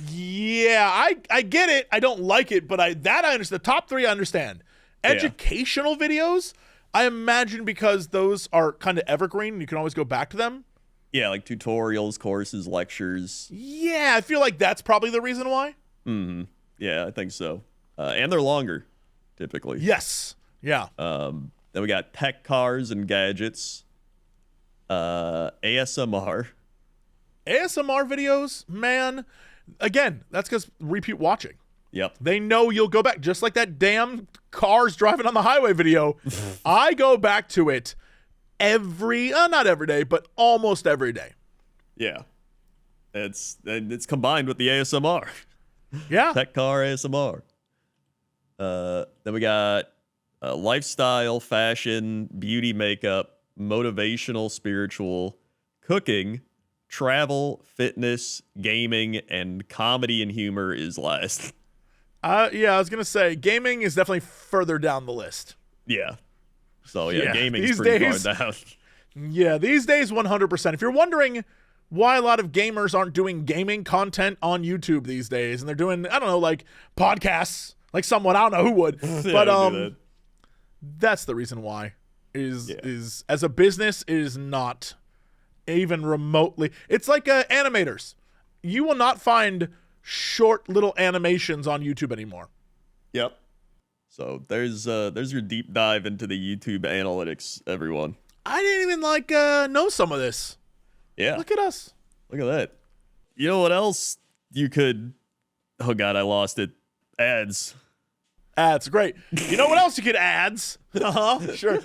yeah, I get it. I don't like it, but I understand. The top 3 I understand. Educational videos, I imagine because those are kind of evergreen. You can always go back to them. Yeah, like tutorials, courses, lectures. Yeah, I feel like that's probably the reason why. Yeah, I think so. And they're longer, typically. Yes. Yeah. Then we got tech, cars, and gadgets. ASMR. ASMR videos, man. Again, that's because repeat watching. Yep. They know you'll go back, just like that damn cars driving on the highway video. I go back to it not every day, but almost every day. Yeah. It's combined with the ASMR. Yeah. Tech, car, ASMR. Then we got lifestyle, fashion, beauty, makeup, motivational, spiritual, cooking, travel, fitness, gaming, and comedy and humor is last. Yeah, I was gonna say gaming is definitely further down the list. Yeah. So yeah, gaming is these pretty days, far down. Yeah, these days 100%. If you're wondering why a lot of gamers aren't doing gaming content on YouTube these days, and they're doing, I don't know, like podcasts, like someone, I don't know who would, but that's the reason why. Is as a business, it is not even remotely. It's like animators. You will not find short little animations on YouTube anymore. Yep. So there's your deep dive into the YouTube analytics, everyone. I didn't even know some of this. Yeah. Look at us. Look at that. You know what else you could? Oh God, I lost it. Ads. Ads, great. You know what else you could ads? Sure.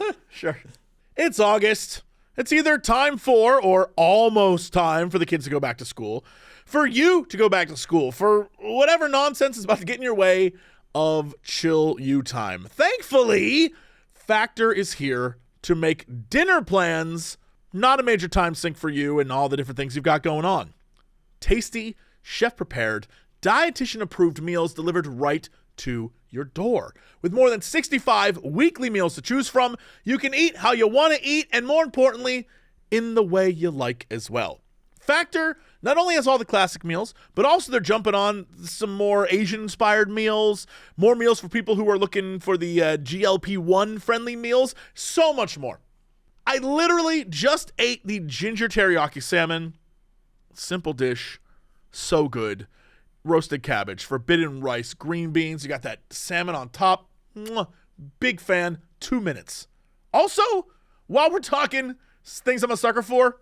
It's August. It's either time for or almost time for the kids to go back to school. For you to go back to school. For whatever nonsense is about to get in your way of chill you time. Thankfully, Factor is here to make dinner plans not a major time sink for you and all the different things you've got going on. Tasty, chef-prepared, dietitian-approved meals delivered right to your door. With more than 65 weekly meals to choose from, you can eat how you want to eat, and more importantly, in the way you like as well. Factor not only has all the classic meals, but also they're jumping on some more Asian-inspired meals, more meals for people who are looking for the GLP-1 friendly meals, so much more. I literally just ate the ginger teriyaki salmon. Simple dish, so good. Roasted cabbage, forbidden rice, green beans. You got that salmon on top. Mwah. Big fan. 2 minutes. Also, while we're talking things I'm a sucker for,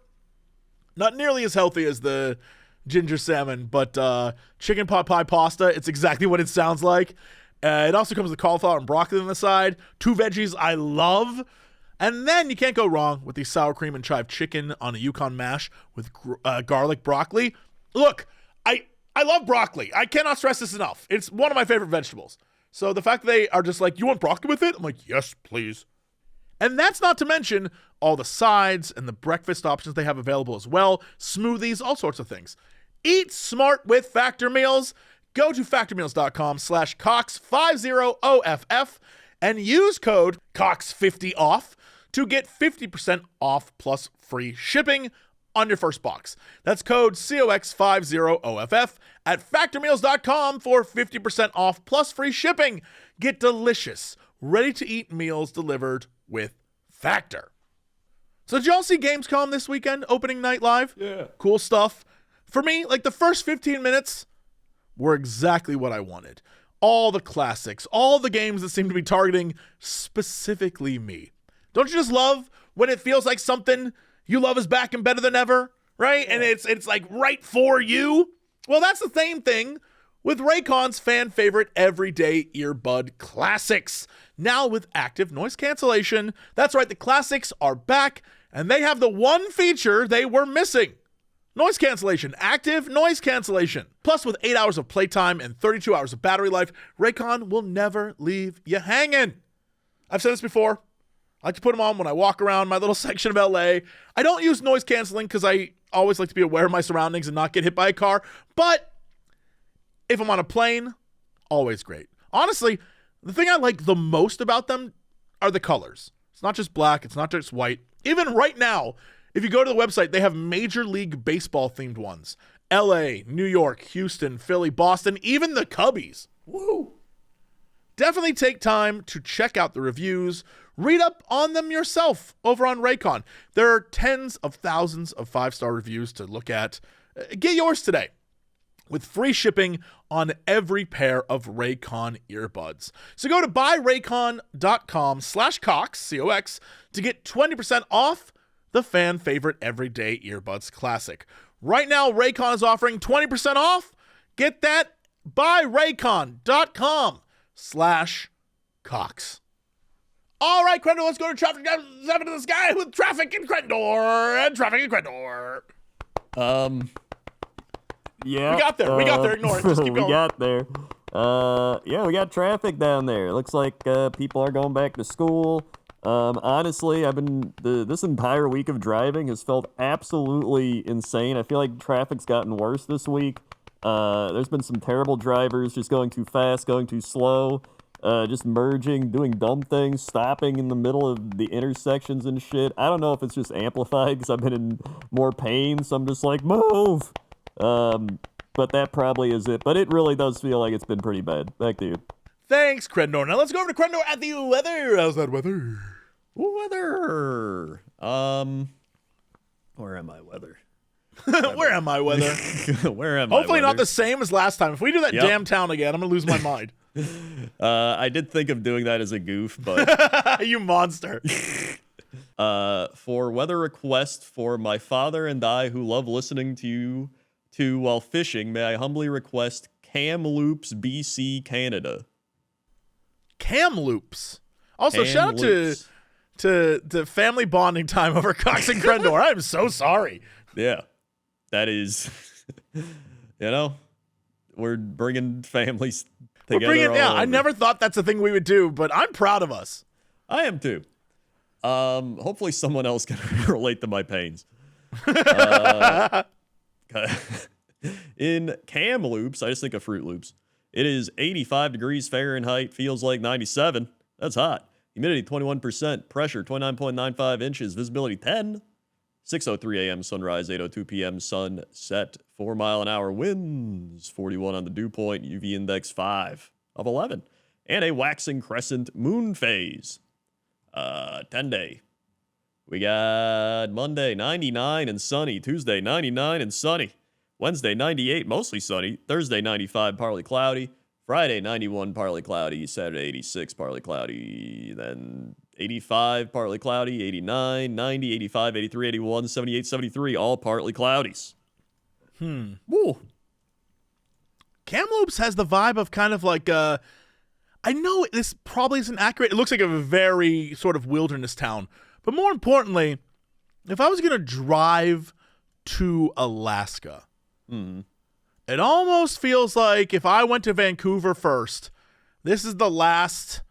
not nearly as healthy as the ginger salmon, but chicken pot pie pasta. It's exactly what it sounds like. It also comes with cauliflower and broccoli on the side. 2 veggies I love. And then you can't go wrong with the sour cream and chive chicken on a Yukon mash with garlic broccoli. Look, I love broccoli. I cannot stress this enough. It's one of my favorite vegetables. So the fact that they are just like, you want broccoli with it? I'm like, yes, please. And that's not to mention all the sides and the breakfast options they have available as well. Smoothies, all sorts of things. Eat smart with Factor Meals. Go to factormeals.com/Cox50OFF and use code COX50OFF to get 50% off plus free shipping on your first box. That's code COX50OFF at factormeals.com for 50% off plus free shipping. Get delicious, ready-to-eat meals delivered with Factor. So did y'all see Gamescom this weekend, opening night live? Yeah. Cool stuff. For me, like the first 15 minutes were exactly what I wanted. All the classics, all the games that seem to be targeting specifically me. Don't you just love when it feels like something you love is back and better than ever, right? Yeah. And it's like right for you. Well, that's the same thing with Raycon's fan favorite everyday earbud classics. Now with active noise cancellation. That's right, the classics are back, and they have the one feature they were missing. Noise cancellation, active noise cancellation. Plus, with 8 hours of playtime and 32 hours of battery life, Raycon will never leave you hanging. I've said this before. I like to put them on when I walk around my little section of LA. I don't use noise canceling because I always like to be aware of my surroundings and not get hit by a car. But if I'm on a plane, always great. Honestly, the thing I like the most about them are the colors. It's not just black. It's not just white. Even right now, if you go to the website, they have Major League Baseball themed ones. LA, New York, Houston, Philly, Boston, even the Cubbies. Woo! Definitely take time to check out the reviews. Read up on them yourself over on Raycon. There are tens of thousands of 5-star reviews to look at. Get yours today with free shipping on every pair of Raycon earbuds. So go to buyraycon.com/Cox, C-O-X, to get 20% off the fan favorite everyday earbuds classic. Right now, Raycon is offering 20% off. Get that, buyraycon.com/Cox. All right, Crendor, let's go to traffic. Up into the sky with traffic in Crendor. And traffic in Crendor. Yeah. We got there. Ignore it. Just keep going. We got there. Yeah, we got traffic down there. Looks like people are going back to school. Honestly, this entire week of driving has felt absolutely insane. I feel like traffic's gotten worse this week. There's been some terrible drivers just going too fast, going too slow, just merging, doing dumb things, stopping in the middle of the intersections and shit. I don't know if it's just amplified because I've been in more pain, so I'm just like, move! But that probably is it. But it really does feel like it's been pretty bad. Back to you. Thanks, Crendor. Now let's go over to Crendor at the weather. How's that weather? Weather. Where am I, weather? Where am I, weather? Where am I? Hopefully not the same as last time. If we do that Yep. damn town again, I'm going to lose my mind. I did think of doing that as a goof, but You monster. for weather request for my father and I who love listening to you while fishing, may I humbly request Kamloops, BC, Canada. Kamloops. Also, shout out to family bonding time over Cox and Crendor. I'm so sorry. Yeah, that is, we're bringing families together. I never thought that's a thing we would do, but I'm proud of us. I am too. Hopefully someone else can relate to my pains. In Kamloops, I just think of Fruit Loops. It is 85 degrees Fahrenheit, feels like 97. That's hot. Humidity 21%, pressure 29.95 inches, visibility 10. 6:03 a.m. sunrise, 8:02 p.m. sunset, 4 mile an hour winds, 41 on the dew point, UV index 5 of 11, and a waxing crescent moon phase. 10-day. We got Monday 99 and sunny, Tuesday 99 and sunny, Wednesday 98 mostly sunny, Thursday 95 partly cloudy, Friday 91 partly cloudy, Saturday 86 partly cloudy, then 85 partly cloudy, 89, 90, 85, 83, 81, 78, 73 all partly cloudies. Woo. Kamloops has the vibe of kind of like I know this probably isn't accurate. It looks like a very sort of wilderness town. But more importantly, if I was going to drive to Alaska, it almost feels like if I went to Vancouver first, this is the last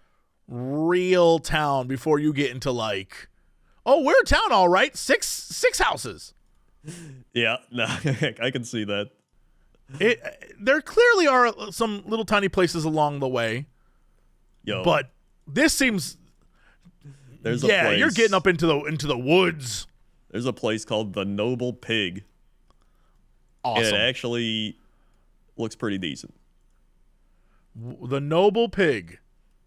real town before you get into like, oh, we're a town, all right. Six houses. Yeah, no, I can see that. There clearly are some little tiny places along the way. Yo, But this seems, there's a place. you're getting up into the woods. There's a place called the Noble Pig. And Awesome. it actually looks pretty decent. The Noble Pig.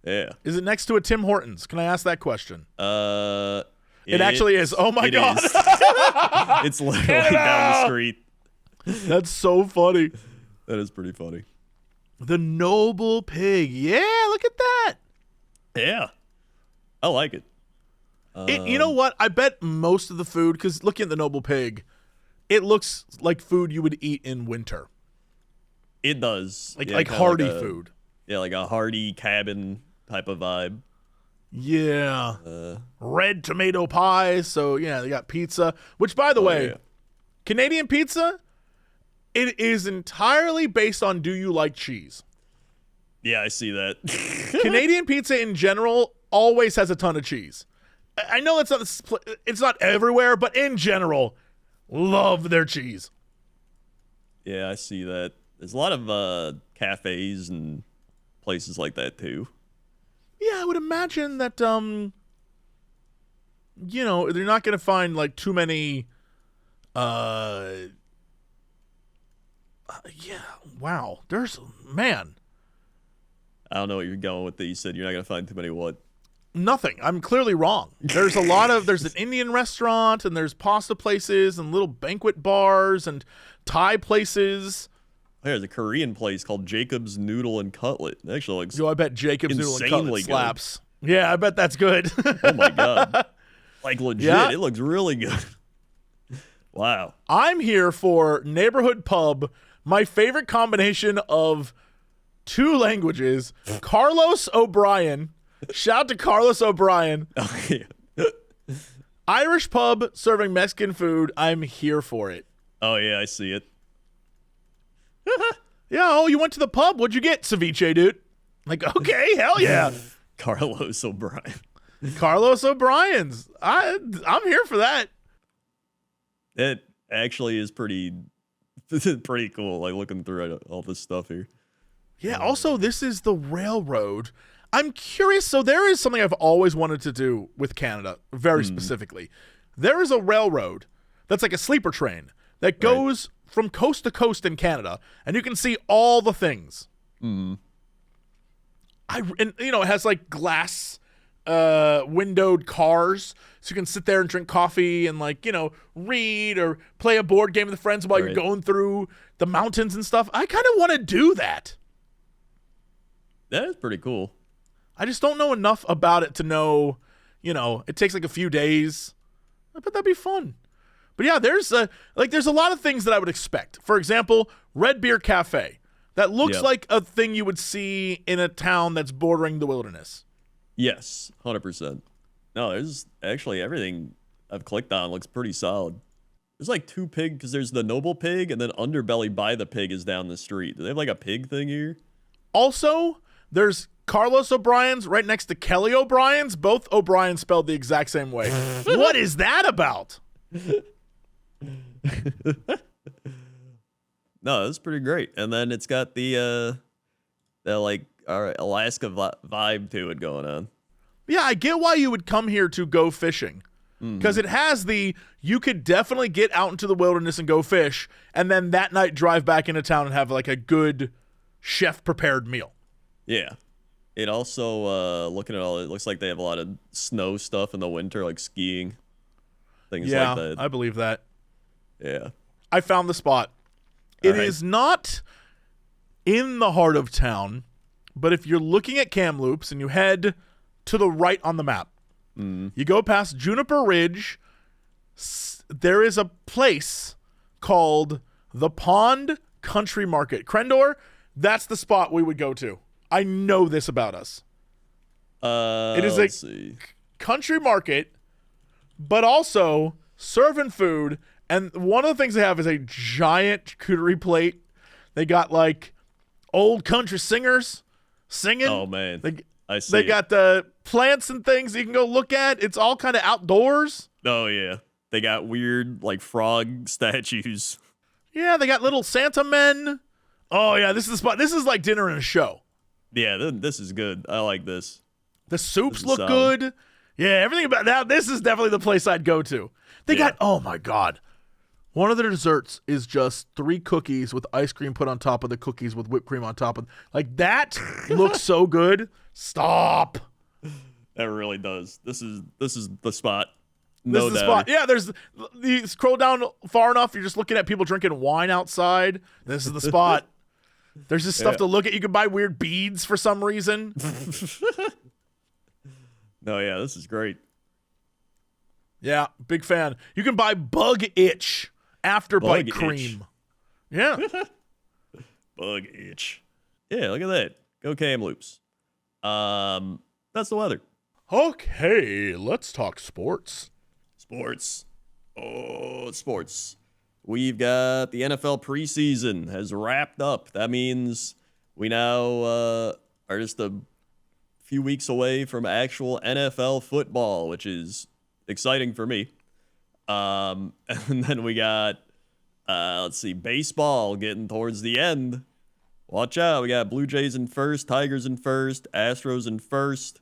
Yeah. Is it next to a Tim Hortons? Can I ask that question? It actually is. Oh my God. is. It's literally Canada! down the street. That's so funny. That is pretty funny. The Noble Pig. Yeah, look at that. Yeah. I like it. You know what? I bet most of the food, because looking at the Noble Pig, it looks like food you would eat in winter. It does. Like kinda hearty like food. Yeah, like a hearty cabin type of vibe. Yeah. Red tomato pie. So, yeah, they got pizza. Which, by the way, yeah. Canadian pizza, it is entirely based on do you like cheese. Yeah, I see that. Canadian pizza in general always has a ton of cheese. I know it's not everywhere, but in general, love their cheese. Yeah, I see that. There's a lot of cafes and places like that too. Yeah, I would imagine that they're not going to find like too many yeah, wow. Man, I don't know what you're going with that. You said you're not gonna find too many what? nothing. I'm clearly wrong. There's an Indian restaurant, and there's pasta places and little banquet bars and Thai places. There's a Korean place called Jacob's Noodle and Cutlet. It actually looks. Yo, I bet Jacob's Noodle and Insanely Cutlet good. slaps. Yeah, I bet that's good. Oh my god! Like legit, Yeah. it looks really good. Wow. I'm here for Neighborhood Pub, my favorite combination of two languages. Carlos O'Brien. Shout out to Carlos O'Brien. Oh, yeah. Irish pub serving Mexican food. I'm here for it. Oh yeah, I see it. Yeah, oh, you went to the pub. What'd you get, ceviche, dude? Like, okay, hell yeah. Carlos O'Brien. Carlos O'Brien's. I'm here for that. It actually is pretty cool. Like looking through all this stuff here. Yeah, also, this is the railroad. I'm curious. So there is something I've always wanted to do with Canada, very specifically. There is a railroad that's like a sleeper train that goes from coast to coast in Canada, and you can see all the things. And it has like glass windowed cars, so you can sit there and drink coffee and read or play a board game with friends while you're going through the mountains and stuff. I kind of want to do that. That is pretty cool. I just don't know enough about it to know, it takes like a few days. I bet that'd be fun. But yeah, there's a lot of things that I would expect. For example, Red Beer Cafe. That looks like a thing you would see in a town that's bordering the wilderness. Yes, 100%. No, there's actually everything I've clicked on looks pretty solid. There's like two pig, because there's the Noble Pig, and then Underbelly by the Pig is down the street. Do they have like a pig thing here? Also, there's Carlos O'Brien's right next to Kelly O'Brien's. Both O'Brien spelled the exact same way. What is that about? No, that's pretty great. And then it's got the Alaska vibe to it going on. Yeah, I get why you would come here to go fishing. Because it has you could definitely get out into the wilderness and go fish, and then that night drive back into town and have like a good chef-prepared meal. Yeah. It also, looking at all, it looks like they have a lot of snow stuff in the winter, like skiing, things like that. I believe that. Yeah. I found the spot. It right. is not in the heart of town, but if you're looking at Kamloops and you head to the right on the map, you go past Juniper Ridge, there is a place called the Pond Country Market. Crendor, that's the spot we would go to. I know this about us. It is a country market, but also serving food. And one of the things they have is a giant charcuterie plate. They got like old country singers singing. Oh man, I see. They got the plants and things you can go look at. It's all kind of outdoors. Oh yeah, they got weird like frog statues. Yeah, they got little Santa men. Oh yeah, this is the spot. This is like dinner and a show. Yeah, this is good. I like this. The soups look solid. good. Yeah, everything about now. This is definitely the place I'd go to. They got, oh my God. One of their desserts is just 3 cookies with ice cream put on top of the cookies with whipped cream on top of. Like, that looks so good. Stop. That really does. This is the spot. This is the spot. Yeah, you scroll down far enough, you're just looking at people drinking wine outside. This is the spot. There's just stuff to look at. You can buy weird beads for some reason. No, yeah, this is great. Yeah, big fan. You can buy Bug Itch Afterbite cream. Yeah. Bug Itch. Yeah, look at that. Go Kamloops. That's the weather. Okay, let's talk sports. Sports. Oh, sports. We've got the NFL preseason has wrapped up. That means we now are just a few weeks away from actual NFL football, which is exciting for me. And then we got, let's see, baseball getting towards the end. Watch out. We got Blue Jays in first, Tigers in first, Astros in first,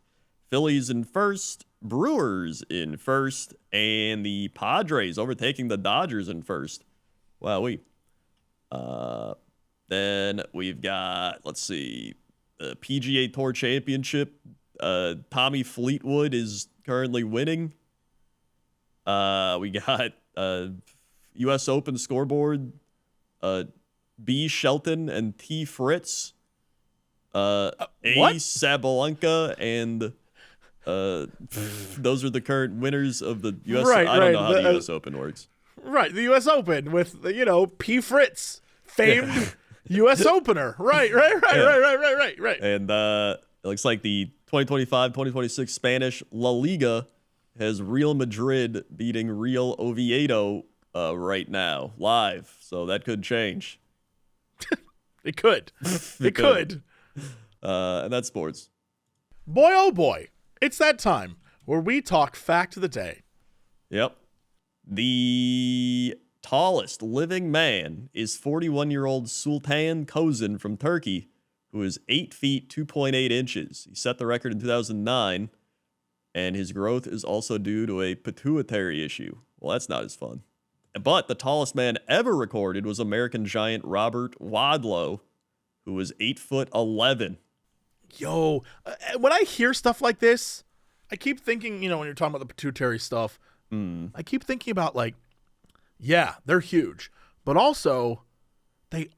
Phillies in first, Brewers in first, and the Padres overtaking the Dodgers in first. Wowee. Then we've got, let's see, the PGA Tour Championship. Tommy Fleetwood is currently winning. We got U.S. Open scoreboard. B. Shelton and T. Fritz. A. Sabalenka and those are the current winners of the U.S. Right, I don't know how the U.S. Open works. Right, the U.S. Open with, P. Fritz, famed U.S. opener. Right. And it looks like the 2025-2026 Spanish La Liga has Real Madrid beating Real Oviedo right now, live. So that could change. It could. It could. And that's sports. Boy, oh boy. It's that time where we talk fact of the day. Yep. The tallest living man is 41-year-old Sultan Kozan from Turkey, who is 8 feet 2.8 inches. He set the record in 2009, and his growth is also due to a pituitary issue. Well, that's not as fun. But the tallest man ever recorded was American giant Robert Wadlow, who was 8'11". Yo, when I hear stuff like this, I keep thinking, when you're talking about the pituitary stuff, I keep thinking about they're huge, but also they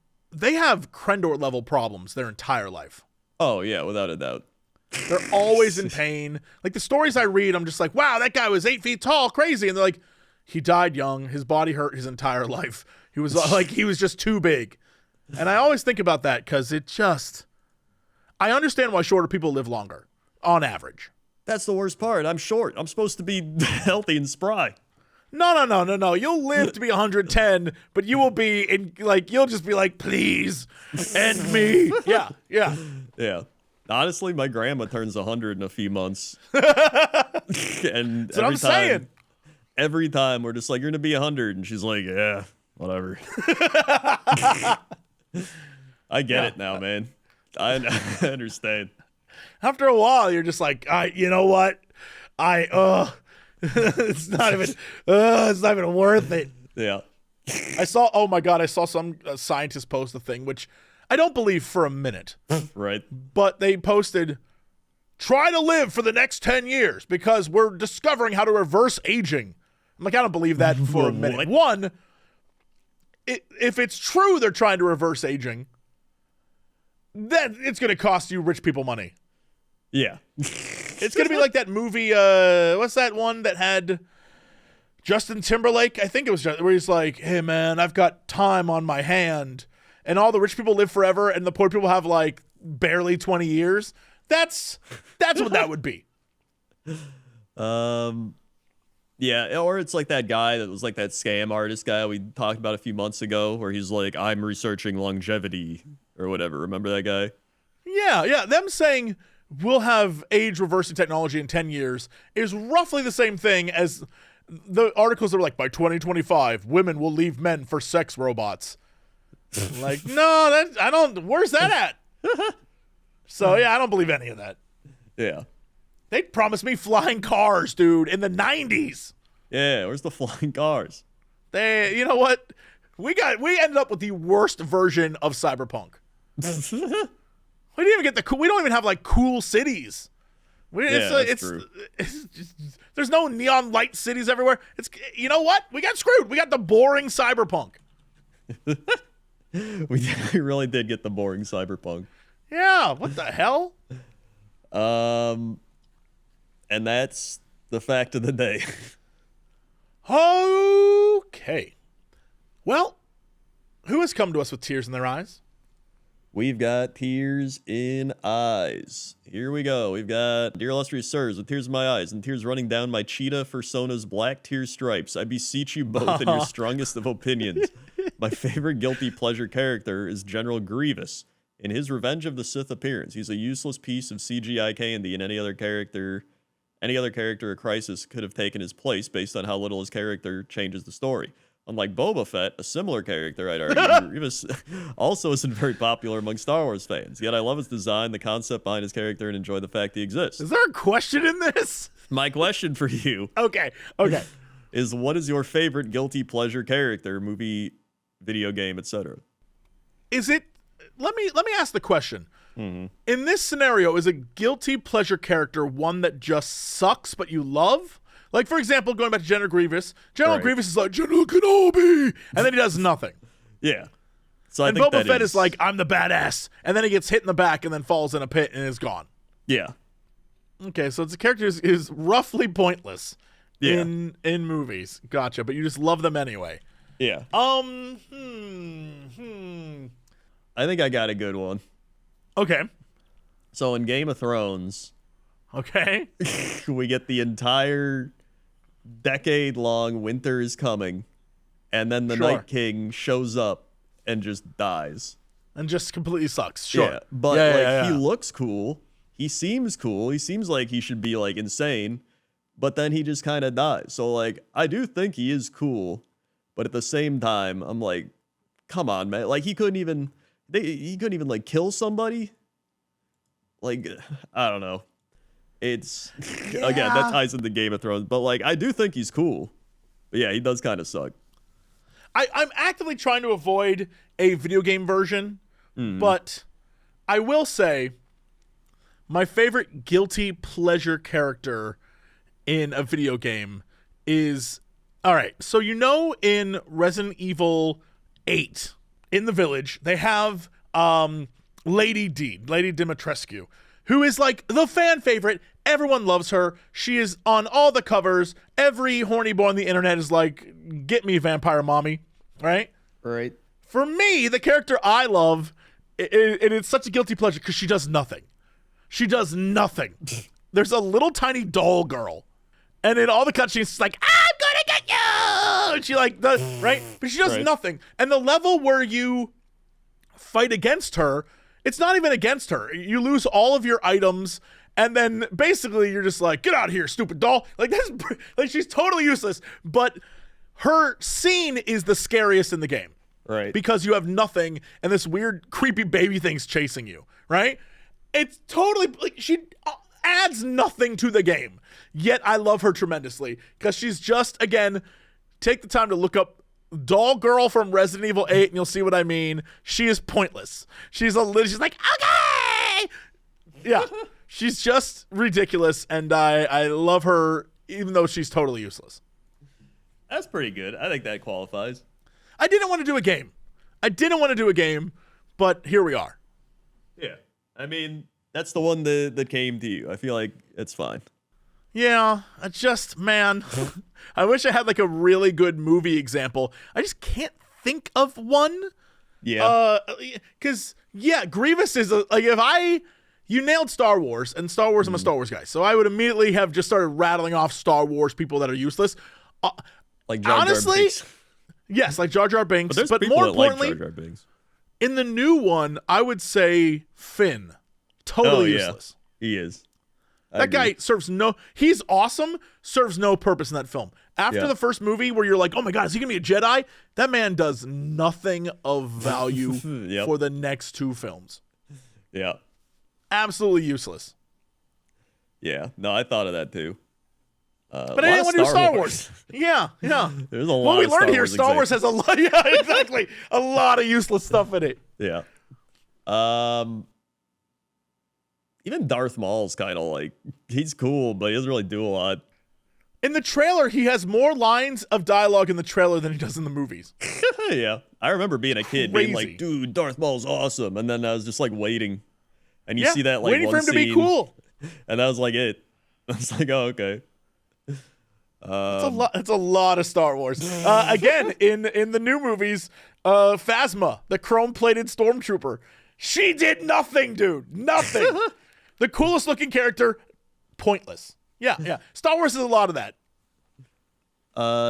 have Crendor level problems their entire life. Oh yeah, without a doubt. They're always in pain. Like the stories I read, I'm just like, wow, that guy was 8 feet tall, crazy. And they're like, he died young. His body hurt his entire life. He was he was just too big. And I always think about that because I understand why shorter people live longer on average. That's the worst part. I'm short. I'm supposed to be healthy and spry. No. You'll live to be 110, but you will be you'll just be like, please end me. Yeah. Yeah. Honestly, my grandma turns 100 in a few months. And every time we're just like, you're going to be 100. And she's like, yeah, whatever. I get it now, man. I understand. After a while, you're just like, you know what? It's not even worth it. Yeah. I saw some scientist post a thing, which I don't believe for a minute. Right. But they posted, try to live for the next 10 years because we're discovering how to reverse aging. I'm like, I don't believe that for a minute. One, if it's true they're trying to reverse aging, then it's going to cost you rich people money. Yeah. It's going to be like that movie, what's that one that had Justin Timberlake? I think it was where he's like, hey, man, I've got time on my hand. And all the rich people live forever and the poor people have barely 20 years. That's what that would be. Yeah, or it's like that guy that was like that scam artist guy we talked about a few months ago where he's like, I'm researching longevity or whatever. Remember that guy? Yeah. Them saying we'll have age reversing technology in 10 years is roughly the same thing as the articles that were like, by 2025, women will leave men for sex robots. Like, no, where's that at? So, yeah, I don't believe any of that. Yeah. They promised me flying cars, dude, in the 90s. Yeah, where's the flying cars? You know what? We ended up with the worst version of Cyberpunk. We didn't even get we don't even have like cool cities. That's true. There's no neon light cities everywhere. You know what? We got screwed. We got the boring Cyberpunk. We really did get the boring Cyberpunk. Yeah, what the hell? And that's the fact of the day. Okay. Well, who has come to us with tears in their eyes? We've got tears in eyes. Here we go. We've got Dear Illustrious Sirs, with tears in my eyes and tears running down my cheetah persona's black tear stripes. I beseech you both in your strongest of opinions. My favorite guilty pleasure character is General Grievous. In his Revenge of the Sith appearance, he's a useless piece of CGI candy, and any other character a Crisis could have taken his place based on how little his character changes the story. Unlike Boba Fett, a similar character, I'd argue, Grievous also isn't very popular among Star Wars fans. Yet I love his design, the concept behind his character, and enjoy the fact he exists. Is there a question in this? My question for you Okay. is, what is your favorite guilty pleasure character, movie, video game, etc.? Is it... Let me ask the question. Mm-hmm. In this scenario, is a guilty pleasure character one that just sucks but you love? Like, for example, going back to General Grievous. General Grievous is like, General Kenobi! And then he does nothing. Yeah. So I and think Boba Fett is like, I'm the badass. And then he gets hit in the back and then falls in a pit and is gone. Yeah. Okay, so it's a character is roughly pointless in movies. Gotcha, but you just love them anyway. Yeah. I think I got a good one. Okay. So in Game of Thrones... Okay. we get the entire decade-long winter is coming, and then the Night King shows up and just dies. And just completely sucks. Sure. Yeah, but he looks cool. He seems cool. He seems like he should be like insane, but then he just kind of dies. So like, I do think he is cool, but at the same time, I'm like, come on, man. Like he couldn't even like kill somebody. Like, I don't know. It's again, that ties into Game of Thrones, but like I do think he's cool. But yeah, he does kind of suck. I'm actively trying to avoid a video game version, but I will say my favorite guilty pleasure character in a video game is, all right, so you know in Resident Evil 8 in the village, they have Lady Dimitrescu, who is like the fan favorite. Everyone loves her. She is on all the covers. Every horny boy on the internet is like, get me vampire mommy, right? Right. For me, the character I love, it's such a guilty pleasure because she does nothing. She does nothing. There's a little tiny doll girl. And in all the cutscenes, she's like, I'm gonna get you! And she like does, right? But she does nothing. And the level where you fight against her, it's not even against her. You lose all of your items, and then basically you're just like, get out of here, stupid doll. Like that's like she's totally useless. But her scene is the scariest in the game. Right. Because you have nothing, and this weird, creepy baby thing's chasing you, right? It's totally, like, she adds nothing to the game. Yet I love her tremendously, because she's just, again, take the time to look up Doll Girl from Resident Evil 8, and you'll see what I mean. She is pointless. She's like, okay! Yeah. She's just ridiculous, and I love her, even though she's totally useless. That's pretty good. I think that qualifies. I didn't want to do a game, but here we are. Yeah. I mean, that's the one that came to you. I feel like it's fine. Yeah, man, I wish I had like a really good movie example. I just can't think of one. Yeah. Because, Grievous is you nailed Star Wars, and Star Wars, I'm a Star Wars guy. So I would immediately have just started rattling off Star Wars people that are useless. Like Jar Jar honestly, Binks. Yes, like Jar Jar Binks. But more importantly, like Jar Jar Binks. In the new one, I would say Finn. Totally useless. He is. That guy he's awesome, serves no purpose in that film. After the first movie where you're like, oh my God, is he going to be a Jedi? That man does nothing of value for the next two films. Yeah. Absolutely useless. Yeah. No, I thought of that too. But I didn't want to do Star Wars. Yeah. There's a lot. Well, we of learned Star here Wars Star Wars has a lot. Yeah, exactly. A lot of useless stuff in it. Yeah. Even Darth Maul's kind of like, he's cool, but he doesn't really do a lot. In the trailer, he has more lines of dialogue in the trailer than he does in the movies. Yeah. I remember being a kid being like, dude, Darth Maul's awesome. And then I was just like waiting. And you see that like waiting one for him scene, to be cool. And that was like it. I was like, oh, okay. It's a lot of Star Wars. Again, in the new movies, Phasma, the chrome-plated stormtrooper, she did nothing, dude. Nothing. The coolest looking character, pointless. Yeah. Star Wars is a lot of that.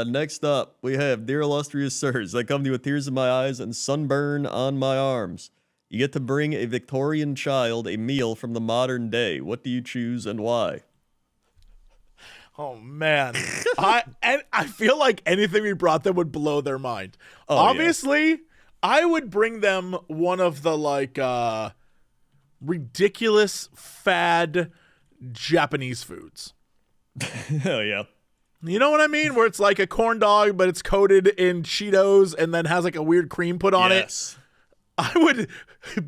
Next up, we have Dear Illustrious Sirs. I come to you with tears in my eyes and sunburn on my arms. You get to bring a Victorian child a meal from the modern day. What do you choose and why? Oh man, I feel like anything we brought them would blow their mind. Oh, obviously, yeah. I would bring them one of the like ridiculous fad Japanese foods. Hell yeah. You know what I mean? Where it's like a corn dog, but it's coated in Cheetos and then has like a weird cream put on it. I would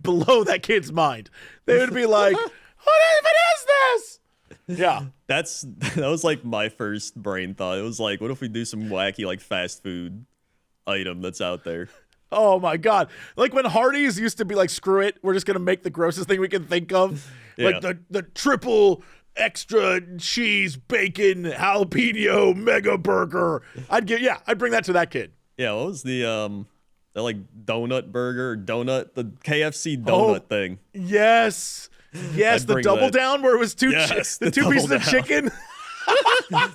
blow that kid's mind. They would be like, what even is this? Yeah. That was like my first brain thought. It was like, what if we do some wacky like fast food item that's out there? Oh my God. Like when Hardee's used to be like, screw it, we're just going to make the grossest thing we can think of. Yeah. Like the triple extra cheese, bacon, jalapeno, mega burger. I'd bring that to that kid. Yeah, what was the like donut burger, the KFC donut thing? Yes, the double down where it was two pieces of chicken.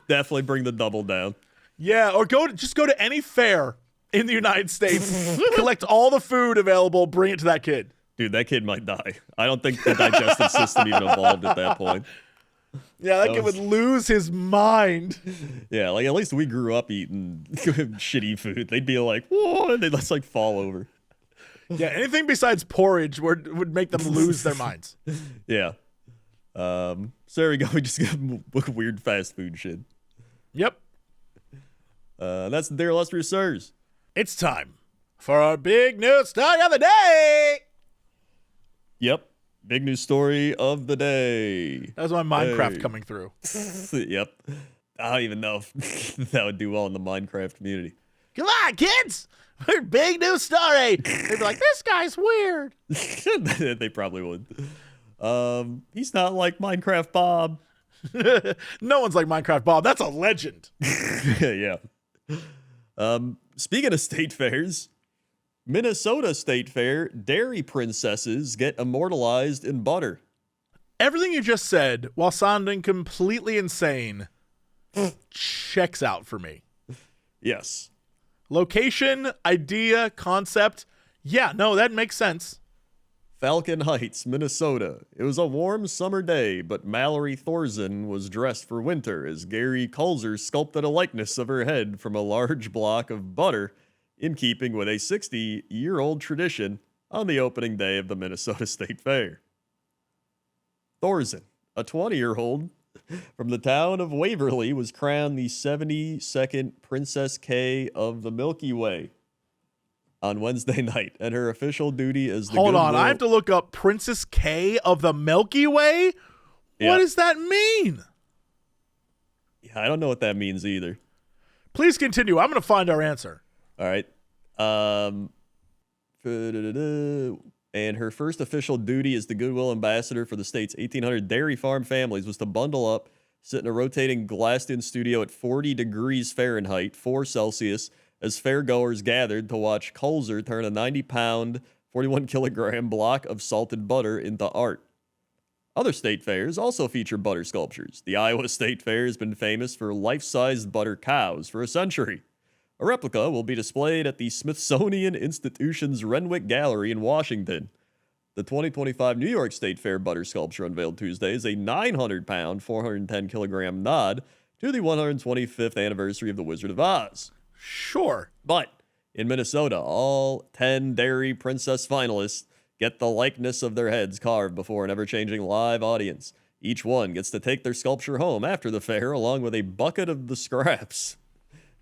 Definitely bring the double down. Yeah, or just go to any fair in the United States, collect all the food available, bring it to that kid. Dude, that kid might die. I don't think the digestive system even evolved at that point. Yeah, that kid would lose his mind. Yeah, like at least we grew up eating shitty food. They'd be like, whoa, and they'd just like fall over. Yeah, anything besides porridge would make them lose their minds. Yeah. So there we go. We just got weird fast food shit. Yep. That's Dear Illustrious Sirs. It's time for our big news story of the day. Yep. Big news story of the day. That was my Minecraft coming through. Yep. I don't even know if that would do well in the Minecraft community. Come on, kids. Big news story. They'd be like, this guy's weird. They probably would. He's not like Minecraft Bob. No one's like Minecraft Bob. That's a legend. Yeah. Speaking of state fairs, Minnesota State Fair dairy princesses get immortalized in butter. Everything you just said, while sounding completely insane, checks out for me. Yes. Location, idea, concept. Yeah, no, that makes sense. Falcon Heights, Minnesota. It was a warm summer day, but Mallory Thorson was dressed for winter as Gary Kulzer sculpted a likeness of her head from a large block of butter, in keeping with a 60-year-old tradition on the opening day of the Minnesota State Fair. Thorson, a 20-year-old from the town of Waverly, was crowned the 72nd Princess K of the Milky Way on Wednesday night, and her official duty is the Hold on, I have to look up Princess K of the Milky Way? Yeah. What does that mean? Yeah, I don't know what that means either. Please continue. I'm going to find our answer. All right. And her first official duty as the Goodwill Ambassador for the state's 1,800 dairy farm families was to bundle up, sit in a rotating glassed-in studio at 40 degrees Fahrenheit, 4 Celsius, as fairgoers gathered to watch Kulzer turn a 90-pound, 41-kilogram block of salted butter into art. Other state fairs also feature butter sculptures. The Iowa State Fair has been famous for life-sized butter cows for a century. A replica will be displayed at the Smithsonian Institution's Renwick Gallery in Washington. The 2025 New York State Fair butter sculpture unveiled Tuesday is a 900-pound, 410-kilogram nod to the 125th anniversary of The Wizard of Oz. Sure. But in Minnesota, all 10 dairy princess finalists get the likeness of their heads carved before an ever-changing live audience. Each one gets to take their sculpture home after the fair along with a bucket of the scraps.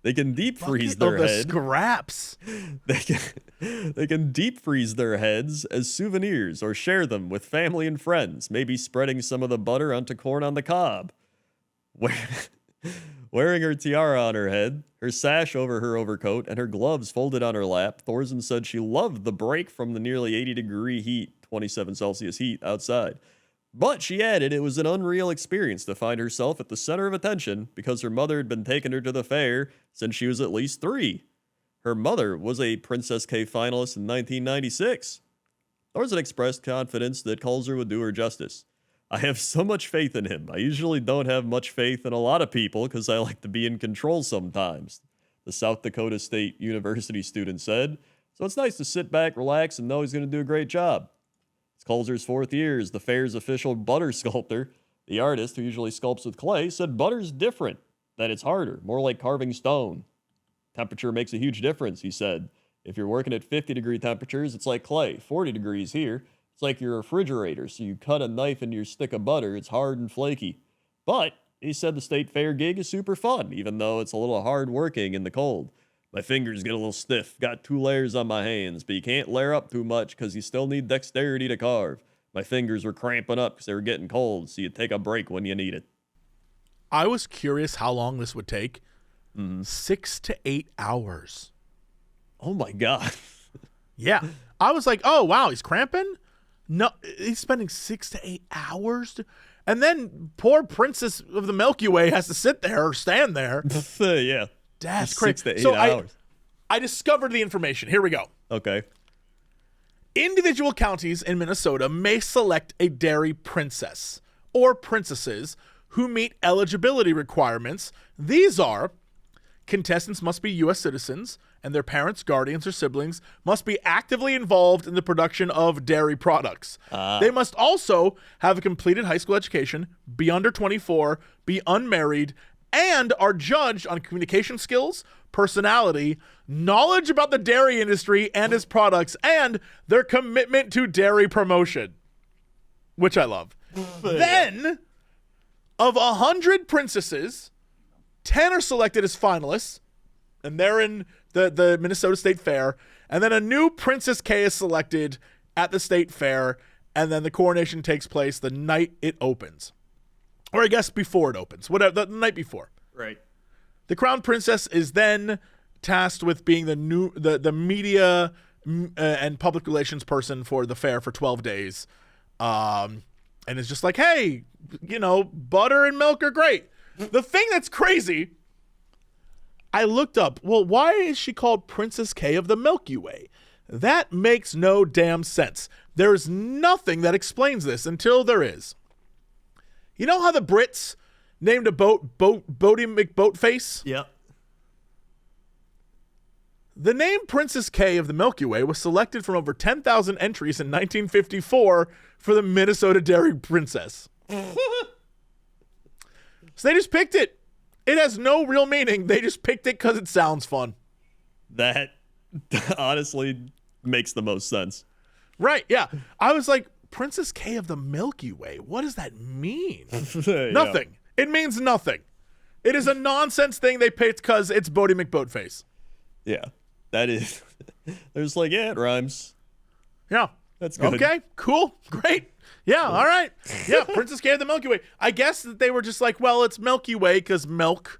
They can deep freeze their head. Scraps. They can deep freeze their heads as souvenirs or share them with family and friends, maybe spreading some of the butter onto corn on the cob. Wearing her tiara on her head, her sash over her overcoat, and her gloves folded on her lap, Thorsen said she loved the break from the nearly 80-degree heat, 27 Celsius heat outside. But she added it was an unreal experience to find herself at the center of attention because her mother had been taking her to the fair since she was at least 3. Her mother was a Princess K finalist in 1996. Thorsen expressed confidence that Kulzer would do her justice. I have so much faith in him. I usually don't have much faith in a lot of people because I like to be in control sometimes, the South Dakota State University student said. So it's nice to sit back, relax, and know he's going to do a great job. It's Kulzer's 4th year as the fair's official butter sculptor. The artist, who usually sculpts with clay, said butter's different, that it's harder, more like carving stone. Temperature makes a huge difference, he said. If you're working at 50-degree temperatures, it's like clay. 40 degrees here, it's like your refrigerator, so you cut a knife into your stick of butter, it's hard and flaky. But he said the state fair gig is super fun, even though it's a little hard working in the cold. My fingers get a little stiff, got 2 layers on my hands, but you can't layer up too much because you still need dexterity to carve. My fingers were cramping up because they were getting cold, so you take a break when you need it. I was curious how long this would take. 6 to 8 hours. Oh my God. Yeah. I was like, oh, wow, he's cramping? No, he's spending 6 to 8 hours. And then poor Princess of the Milky Way has to sit there or stand there. Yeah. That's Just crazy. 6 to 8 hours. I discovered the information. Here we go. Okay. Individual counties in Minnesota may select a dairy princess or princesses who meet eligibility requirements. These are: contestants must be U.S. citizens, and their parents, guardians, or siblings must be actively involved in the production of dairy products. They must also have a completed high school education, be under 24, be unmarried, and are judged on communication skills, personality, knowledge about the dairy industry and its products, and their commitment to dairy promotion, which I love. Then, of 100 princesses, 10 are selected as finalists, and they're in the Minnesota State Fair, and then a new Princess K is selected at the State Fair, and then the coronation takes place the night it opens. Or I guess before it opens, whatever, the night before. Right. The crown princess is then tasked with being the media and public relations person for the fair for 12 days. And it's just like, hey, butter and milk are great. The thing that's crazy, I looked up, well, why is she called Princess K of the Milky Way? That makes no damn sense. There's nothing that explains this until there is. You know how the Brits named a boat Boaty McBoatface? Yep. The name Princess K of the Milky Way was selected from over 10,000 entries in 1954 for the Minnesota Dairy Princess. So they just picked it. It has no real meaning. They just picked it because it sounds fun. That honestly makes the most sense. Right, yeah. I was like, Princess K of the Milky Way, what does that mean? Yeah. Nothing. It means nothing. It is a nonsense thing they picked because it's Boaty McBoatface. Yeah. That is. There's like, yeah, it rhymes. Yeah. That's good. Okay, cool, great. Yeah, all right. Yeah, Princess K of the Milky Way. I guess that they were just like, well, it's Milky Way because milk,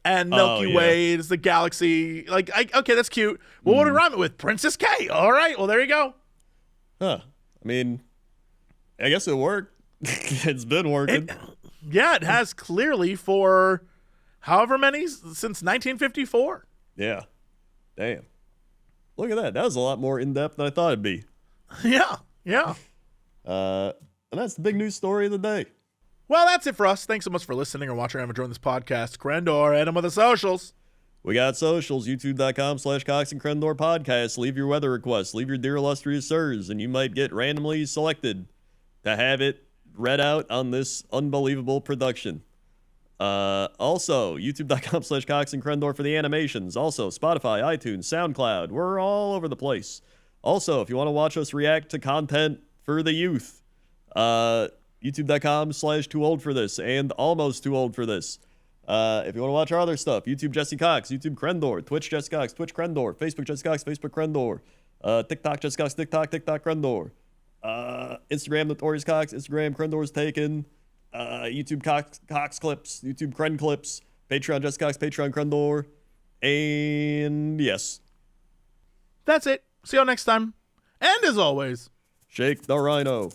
and Milky Way is the galaxy. Like, okay, that's cute. Well, what do we rhyme it with? Princess K. All right, well, there you go. Huh. I mean, I guess it worked. It's been working. It has clearly for however many since 1954. Yeah. Damn. Look at that. That was a lot more in-depth than I thought it'd be. Yeah. And that's the big news story of the day. Well, that's it for us. Thanks so much for listening or watching or enjoying this podcast. Crendor, add them with the socials. We got socials, youtube.com/Cox and Crendor podcast. Leave your weather requests. Leave your dear illustrious sirs, and you might get randomly selected to have it read out on this unbelievable production. Also, youtube.com/Cox and Crendor for the animations. Also, Spotify, iTunes, SoundCloud. We're all over the place. Also, if you want to watch us react to content for the youth, YouTube.com/too old for this and almost too old for this. If you want to watch our other stuff, YouTube Jesse Cox, YouTube Crendor, Twitch Jesse Cox, Twitch Crendor, Facebook Jesse Cox, Facebook Crendor, TikTok Jesse Cox, TikTok Crendor, Instagram Notorious Cox, Instagram Crendor's Taken, YouTube Cox Clips, YouTube Cren Clips, Patreon Jesse Cox, Patreon Crendor, and yes. That's it. See you all next time. And as always, Shake the Rhino.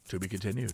to be continued.